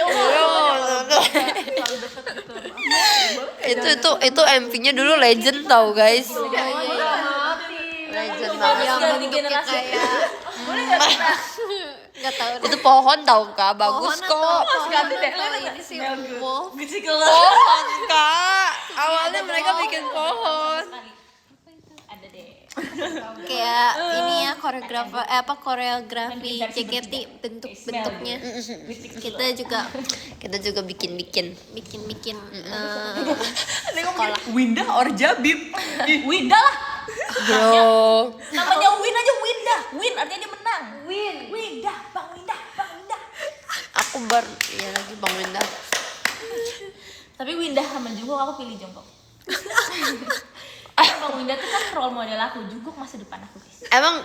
Itu MV-nya dulu legend tau guys. Legend banget. yang Ganti bentuknya generasi. kayak nggak tahu deh. Itu pohon tau kak, bagus Pohon kok. atau ganti deh. ini sih wolf. Pohon kak. Awalnya mereka bikin pohon. Ada deh. Kayak ini ya koreografi JKT bentuk-bentuknya. Kita juga bikin. bikin sekolah. Winda or Jabib. Winda lah. Bro. Namanya Win aja Winda. Win artinya dia menang. Winda. Bang Winda. Aku ya lagi Bang Winda. Tapi Winda sama Jungkook aku pilih Jungkook. Bang Winda tuh kan role model aku. Jungkook masa depan aku guys. Emang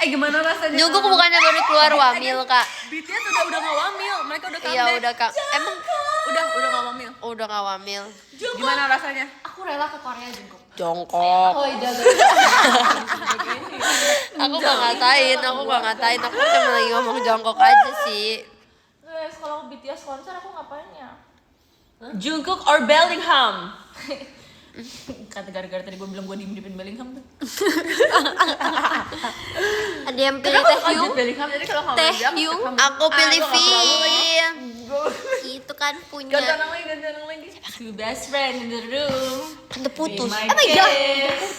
Gimana rasanya? Jungkook bukannya baru keluar wamil kak? BTS udah nggak wamil, mereka udah comeback. Iya udah kak. Emang udah nggak wamil. udah gak wamil. Gimana rasanya? Aku rela ke Korea Jungkook. Jongkok. Oh iya. Aku gak ngatain. Aku cuma lagi ngomong jongkok aja sih. Guys, kalau BTS konser aku ngapain ya? Jungkook or Bellingham? Kata gara-gara tadi gue bilang gue diem-diemin Bellingham tuh. ada yang pilih Kenapa Taehyung. Bellingham? Jadi kalau kamu Taehyung. Aku pilih Vin. Itu kan punya ganti orang lagi. Two best friend in the room. Kan udah putus. Be my Oh my God.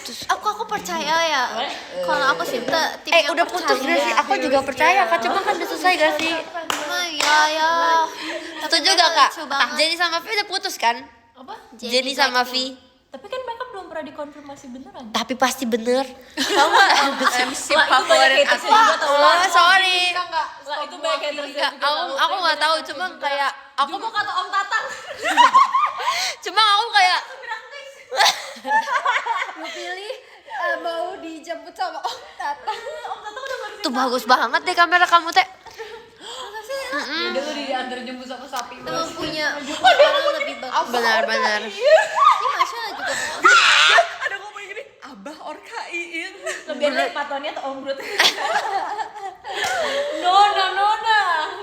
kiss. aku percaya ya. Kalau aku sih tim yang Udah putus percaya. gak sih? Aku juga percaya kak. Cuma kan udah selesai gak sih? Oh ya. Setuju gak kak? Jenny sama Vi udah putus kan? Apa? Jenny sama Vi. Tapi kan mereka belum pernah dikonfirmasi beneran. Tapi pasti bener. Tahu gak? MC Wah, itu banyak hatersnya juga tau lah. Oh sorry. Wah, itu banyak hatersnya juga. Aku nggak tahu. Cuma kayak aku Jungkook kata Om Tatang. cuma aku kayak Lu pilih mau dijemput sama Om Tata. tuh bagus banget deh kamera kamu teh. Udah lu diantar jemput sama sapi. Temen punya orang lebih bagus. Benar. Ini Masya juga bagus. Ada ngomong gini, Abah or Kaiin. Lebih enak patonnya atau Om Brut.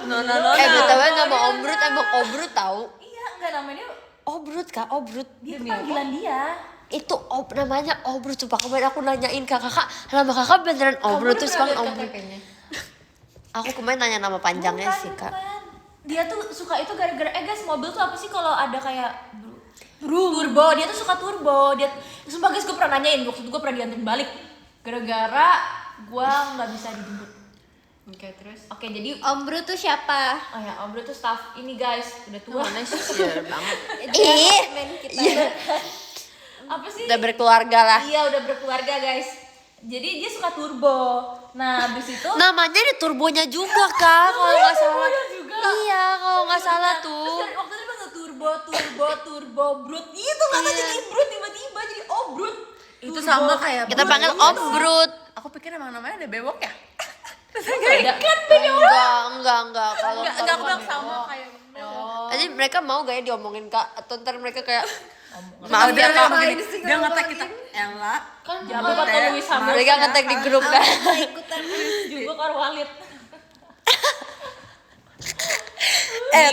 Nona. BTW nama Ombrut emang Obrut tahu? Iya, enggak namanya Obrut kak, Obrut. dia tuh panggilan dia. Itu namanya Obrut. Coba kemarin aku nanyain ke kakak, nama kakak beneran Obrut terus bang Obrut. Aku kemarin nanya nama panjangnya sih kak. dia tuh suka itu gara-gara guys, mobil tuh apa sih kalau ada kayak turbo, dia tuh suka turbo. Dia sumpah guys, gue pernah nanyain waktu itu, gue pernah dianterin balik gara-gara gue nggak bisa dijemput. Oke, terus Oke, jadi Om Bro tuh siapa? oh ya, Om Bro tuh staff ini guys, udah tua. Share banget. Dia men kita. Apa sih? Udah berkeluarga lah. Iya, udah berkeluarga guys. Jadi dia suka turbo. Nah, habis itu Namanya ada turbonya juga kak, kalau nggak salah. juga. Iya, kalau nggak salah Terus tuh. dari waktu itu panggil turbo, brut. Itu nggak tahu jadi brut tiba-tiba jadi brut. Itu sama kayak Kita panggil Om Brut. aku pikir emang namanya ada bewok ya. Ada kan Enggak. Kalau Enggak aku bilang sama kayak Jadi mereka mau gak ya diomongin kak? Atau ntar mereka kayak maaf ya, Kak. dia ngetek kita Ella kan jago kata Luis sama mereka ngetek di grup kan. Ikutan. juga karo Walid.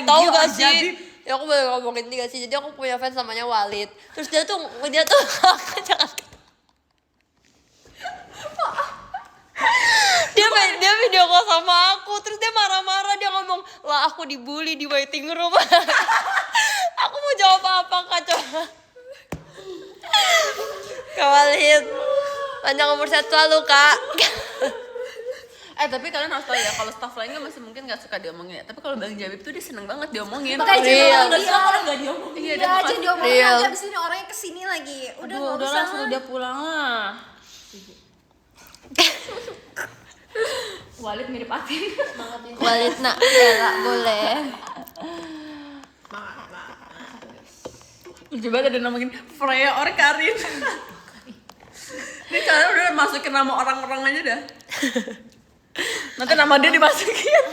Tahu gak sih? Ya aku boleh ngomongin ini gak sih? Jadi aku punya fans namanya Walid. Terus dia tuh jangan. Dia video call sama aku, terus dia marah-marah, dia ngomong, lah aku dibully di waiting room. Aku mau jawab apa kak coba? Kak Walid, panjang umur sehat selalu kak. tapi kalian harus tahu ya kalau staff lainnya masih mungkin nggak suka diomongin ya. Tapi kalau Bang Jabib tuh dia seneng banget diomongin. Makanya Real. jadi Nggak suka kalau nggak diomongin. Iya, dia aja diomongin Real. aja abis ini orangnya kesini lagi. Udah nggak udah usah. langsung dia pulang lah. Walid mirip Atin. Walid nak, Ella boleh. Coba ada ngomongin Freya or Karin. Ini kalian udah masukin nama orang-orang aja dah. Nanti nama dia dimasukin.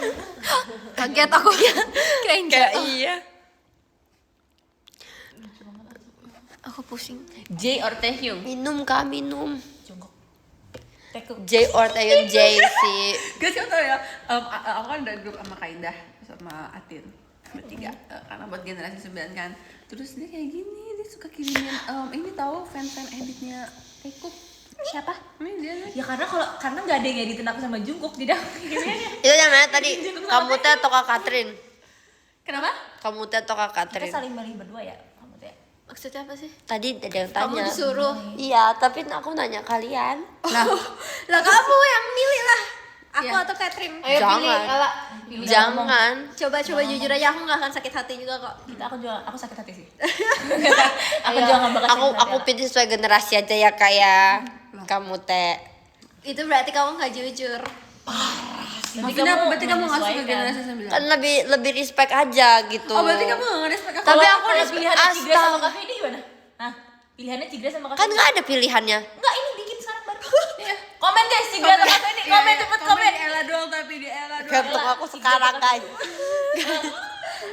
Kaget aku kirain Kayak jatuh. iya. Aku pusing. J or Taehyung. Minum kak, minum. Tekuk. J or Taehyung J sih. Guys, kamu tau ya, aku kan udah grup sama Kaindah sama Atin bertiga, karena buat generasi 9 kan. Terus dia kayak gini, dia suka kirimin ini tahu fan editnya Taekuk. Siapa? Ini dia nih. Ya karena nggak ada yang ngeditin aku sama Jungkook tidak. Itu namanya tadi kamu teh atau Kak Katrin? Kenapa? Kamu teh atau Kak Kita Katrin? saling milih berdua ya, kamu teh. Maksudnya apa sih? Tadi ada yang Kamu tanya. disuruh. Iya, tapi aku nanya kalian. Nah, Lah kamu yang milih lah. Aku Iya. atau Catherine? ayo Jangan. pilih Ella. Jangan. Coba jujur aja aku nggak akan sakit hati juga kok. Aku sakit hati sih. Aku juga nggak bakal sakit hati. Aku pilih sesuai generasi aja ya kayak kamu teh. Itu berarti kamu nggak jujur. maksudnya apa? Berarti kamu nggak suka menyesuaikan. generasi 9? Kan lebih respect aja gitu. Oh, berarti kamu nggak nge-respect aku? Tapi Kalau- aku kalau respect pilihannya Cigra sama astaga. Cafe ini gimana? Hah? Pilihannya Cigra sama Cafe Kan ini? nggak ada pilihannya. Enggak, ini bikin sekarang baru. Komen guys, Cigra sama Cafe ini. Komen cepet komen. di Ella doang, tapi di Ella doang. Gantung aku sekarang guys.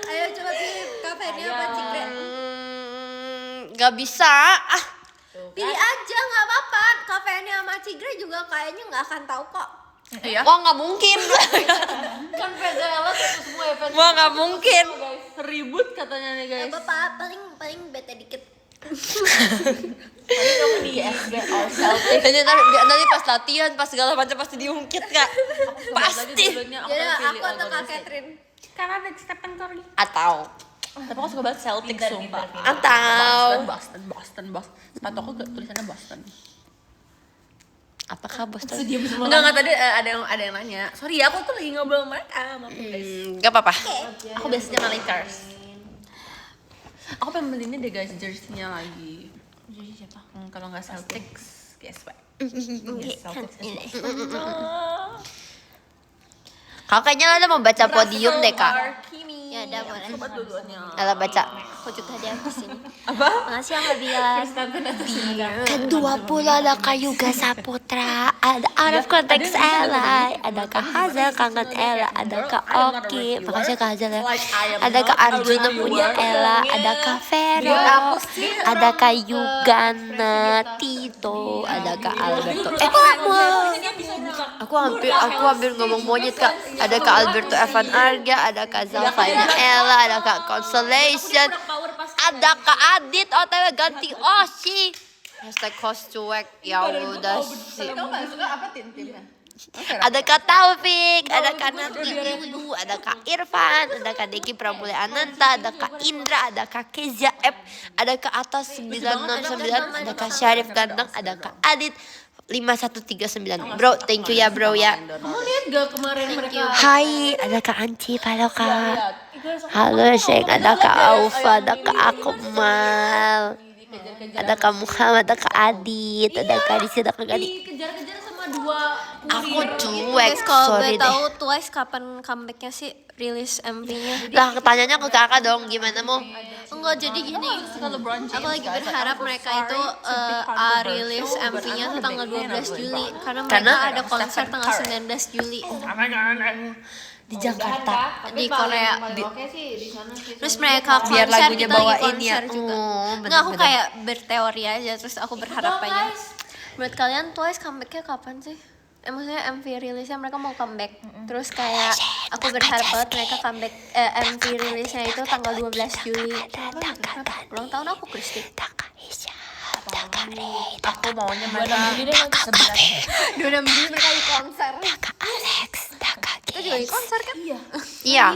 Ayo coba pilih kafenya apa Cikre? Gak bisa. Ah, Pilih aja nggak apa-apa. Kafenya sama Cikre juga kayaknya nggak akan tahu kok. Iya. wah nggak mungkin. Kan fans Ella tuh semua ya fans. Wah nggak mungkin. Ribut katanya nih Ya guys. bapak paling bete dikit. Paling kamu di SG all selfie. Nanti pas latihan, pas segala macam pasti diungkit kak. Pasti. Jadi aku atau Kak Catherine. Karena ada Stephen Curry. Atau Tapi aku suka banget Celtic sumpah. atau Boston. Sepatu aku tulisannya Boston. apakah Boston? Enggak tadi ada yang nanya. Sorry ya, aku tuh lagi ngobrol sama mereka. Maaf guys. Gak apa-apa. Aku biasanya sama Lakers. Aku pengen beli ini deh guys, jersey-nya lagi. Jadi siapa? Kalau nggak Celtics, guess what? Kau kayaknya ada mau baca podium deh kak. Ya udah boleh. Coba dua-duanya. Ada baca. Aku juga ada di sini. Apa? Makasih ya Kak Bian. Kedua pula ada Kak Yuga Saputra, ada Out of Context Ella, ada Kak Hazel kangen Ella, ada Kak Oki, makasih Kak Hazel ya. Ada Kak Arjuna punya Ella, ada Kak Vero, ada Kak Yugana Tito, ada Kak Alberto. Aku hampir ngomong monyet kak. Ada Kak Alberto Evan Arga, ada Kak Zalfaina Ella, ada Kak Consolation, ada Kak Adit OTW ganti Oshi. Hashtag host cuek. Ya udah sih. Kamu nggak suka apa timnya? Ada Kak Taufik, ada Kak Natli Ibu, ada Kak Irfan, ada Kak Deki Pramulia Ananta, ada Kak Indra, ada Kak Kezia F, ada Kak Atas 969, ada Kak Syarif Ganteng, ada Kak Adit 5139. Bro, thank you ya bro ya. Kamu lihat gak kemarin mereka? Hai, ada Kak Anci, halo Kak. Halo Sheng, ada Kak Aufa, ada Kak Akmal, ada Kak Muhammad, ada Kak Adit, ada Kak Disi, ada Kak Gadi. Dikejar-kejar sama dua Aku cuek, Guys, kalau sorry boleh deh. tahu Twice kapan comebacknya sih rilis MV-nya? Lah, tanyanya ke kakak dong, gimana mau? Enggak, jadi gini, aku lagi berharap mereka itu rilis MV-nya tuh tanggal 12 Juli karena mereka ada konser tanggal 19 Juli Di Jakarta. di Korea. Oke sih di sana sih. Terus mereka Biar konser, lagunya kita lagi bawain ya. konser juga. Oh, Nggak, aku bener-bener. kayak berteori aja, terus aku berharap aja. Menurut kalian Twice comebacknya kapan sih? Maksudnya MV rilisnya mereka mau comeback. Terus kayak aku berharap banget mereka comeback MV rilisnya itu tanggal 12 Juli. Kenapa? Ulang tahun aku Kristi. Aku maunya mereka 26 Juli mereka di konser. Kita juga di konser kan? Iya. Iya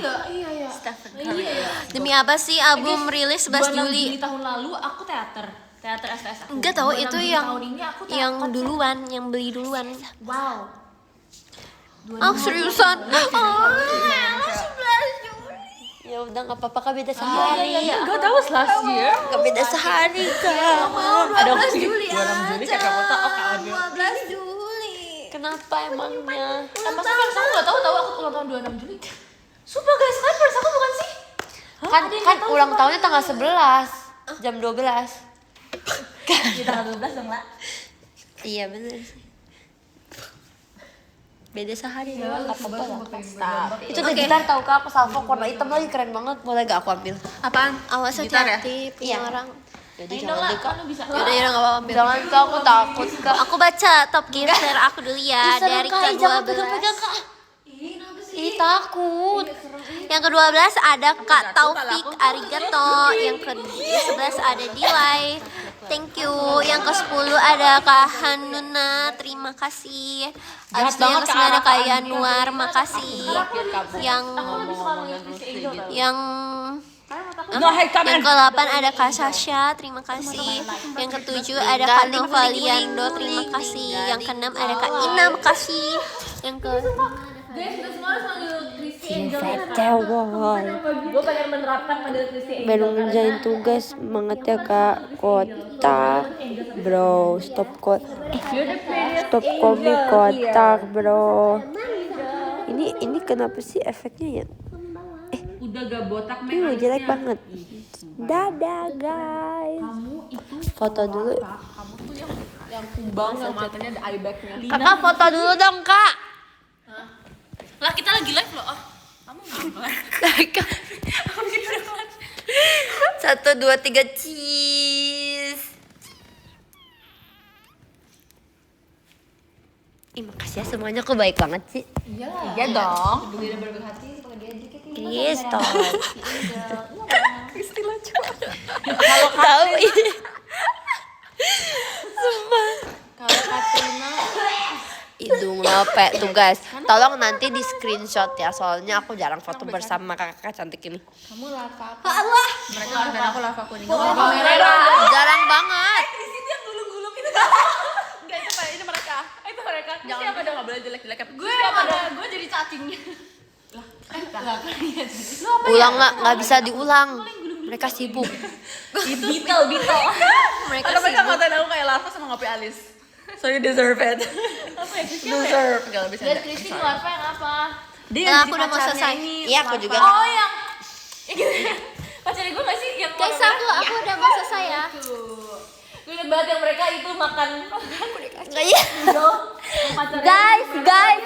ya. Demi apa sih album rilis 11 Juli Juli? tahun lalu aku teater STS aku. Enggak tahu itu 26 yang tahun ini aku yang duluan, yang beli duluan. wow. Oh seriusan? Oh, 11 Juli. Ya udah nggak apa-apa kak, beda sehari. Enggak tahu last year. Nggak beda sehari kak. Ada 12 Juli aja. 26 Juli kayak kota oh Kak Adil. 12 Juli. Kenapa emangnya? Masa Pers aku nggak tahu aku ulang tahun 26 Juli. Sumpah guys, kan Pers aku bukan sih? Kan ulang tahunnya tanggal 11 jam 12. Di tanggal 12 dong lah. Iya bener sih. Beda sehari doang, nggak apa-apa lah. Itu ada gitar tau kak, aku salvo warna hitam lagi, keren banget. Boleh gak aku ambil? Apaan? Awas hati-hati punya Iya. orang. Jadi jangan deh kak. Yaudah nggak apa-apa ambil. Jangan kak, aku takut kak. Aku baca top gear aku dulu ya dari Jangan ke-12. pegang-pegang kak. Ih takut. Yang ke-12 ada Kak Taufik Arigato, yang ke-11 ada Dilay. Thank you. Yang ke-10 ada Kak Hanuna, terima kasih. Abis itu yang ke-9 ada Kak Yanuar, makasih. Yang yang ke-8 ada Kak Sasha, terima kasih. Yang ke-7 ada Kak Novaliando, terima kasih. Yang ke-6 ada Kak Ina, makasih. Yang ke Guys, kita semua harus manggil Christy Angel. Cewek. Gue pengen menerapkan manggil Christy Angel. Baru ngerjain tugas, semangat ya kak. Kotak, bro. Stop call me kotak, bro. Ini kenapa sih efeknya ya? Udah gak botak Ini jelek banget. Dadah guys. Foto dulu. Bang sama matanya ada eye bagnya. Kakak foto dulu dong kak. Lah kita lagi live loh. Oh, kamu Kakak. 1, 2, 3 cheese. Ih makasih ya semuanya, kok baik banget sih. Iya dong. Yes, toh. Kalau tahu ini. Sumpah. Kalau Katrina Hidung lope tuh guys. Tolong nanti di screenshot ya, soalnya aku jarang foto bersama kakak cantik ini. kamu lava apa? Mereka dan aku lava kuning. Jarang banget. Enggak, itu mereka. Itu mereka. Jangan siapa dong, nggak boleh jelek-jelek. Gue jadi cacingnya. Ulang nggak bisa diulang. Mereka sibuk. Beetle. mereka Karena mereka sibuk. ngatain aku kayak lava sama ngopi alis. So you deserve it. Apa ya? Christy Deserve. Enggak bisa. Guys, Christy di Larva yang apa? Dia Nah, aku udah mau selesai. Iya aku juga. Oh, yang pacarnya gue gak sih yang Guys, warna- aku udah mau selesai ya. Gue inget banget yang mereka itu makan Nggak iya. pacarnya. Guys,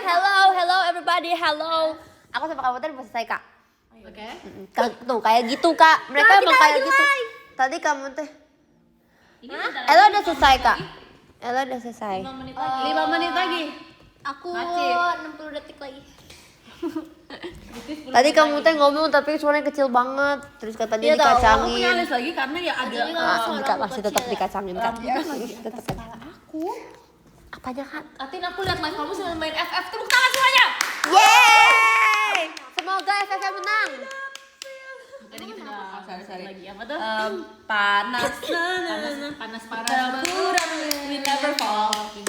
hello everybody, hello. Aku sama kamu tadi mau selesai kak. Oke. Tuh kayak gitu kak. Mereka emang kayak gitu. Tadi kamu teh. Ella udah selesai kak. Ella udah selesai. 5 menit lagi. Aku 60 detik lagi. Tadi kamu teh ngomong tapi suaranya kecil banget. Terus kata dia Aku punya dikacangin. alis lagi karena ya ada Masih tetap dikacangin kan. Tetap aja. Apanya Kak? Atin, aku lihat live kamu sambil main FF. Tepuk tangan semuanya. Yeay! Semoga FF menang. Tadi gitu dah. Sorry. Lagi apa tuh? Panas. Panas kurang. We never fall. We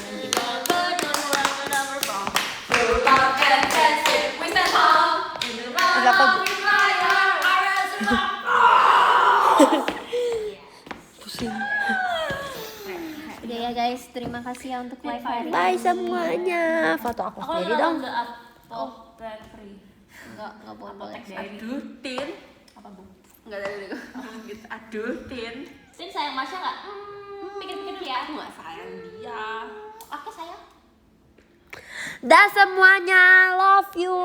never fall. Through love and friendship, we stand tall. In the round Apa? of we fly our Udah ya guys, terima kasih ya untuk live hari Bye ini. semuanya. Foto aku Aku sendiri dong. udah upload free. Nggak boleh. Aduh, Tin. Apa bu? Enggak dari dulu. Gitu. Aduh, Tin. Tin sayang Masya nggak? Pikir-pikir dulu ya. Aku gak sayang dia. Oke sayang. Dah semuanya, love you.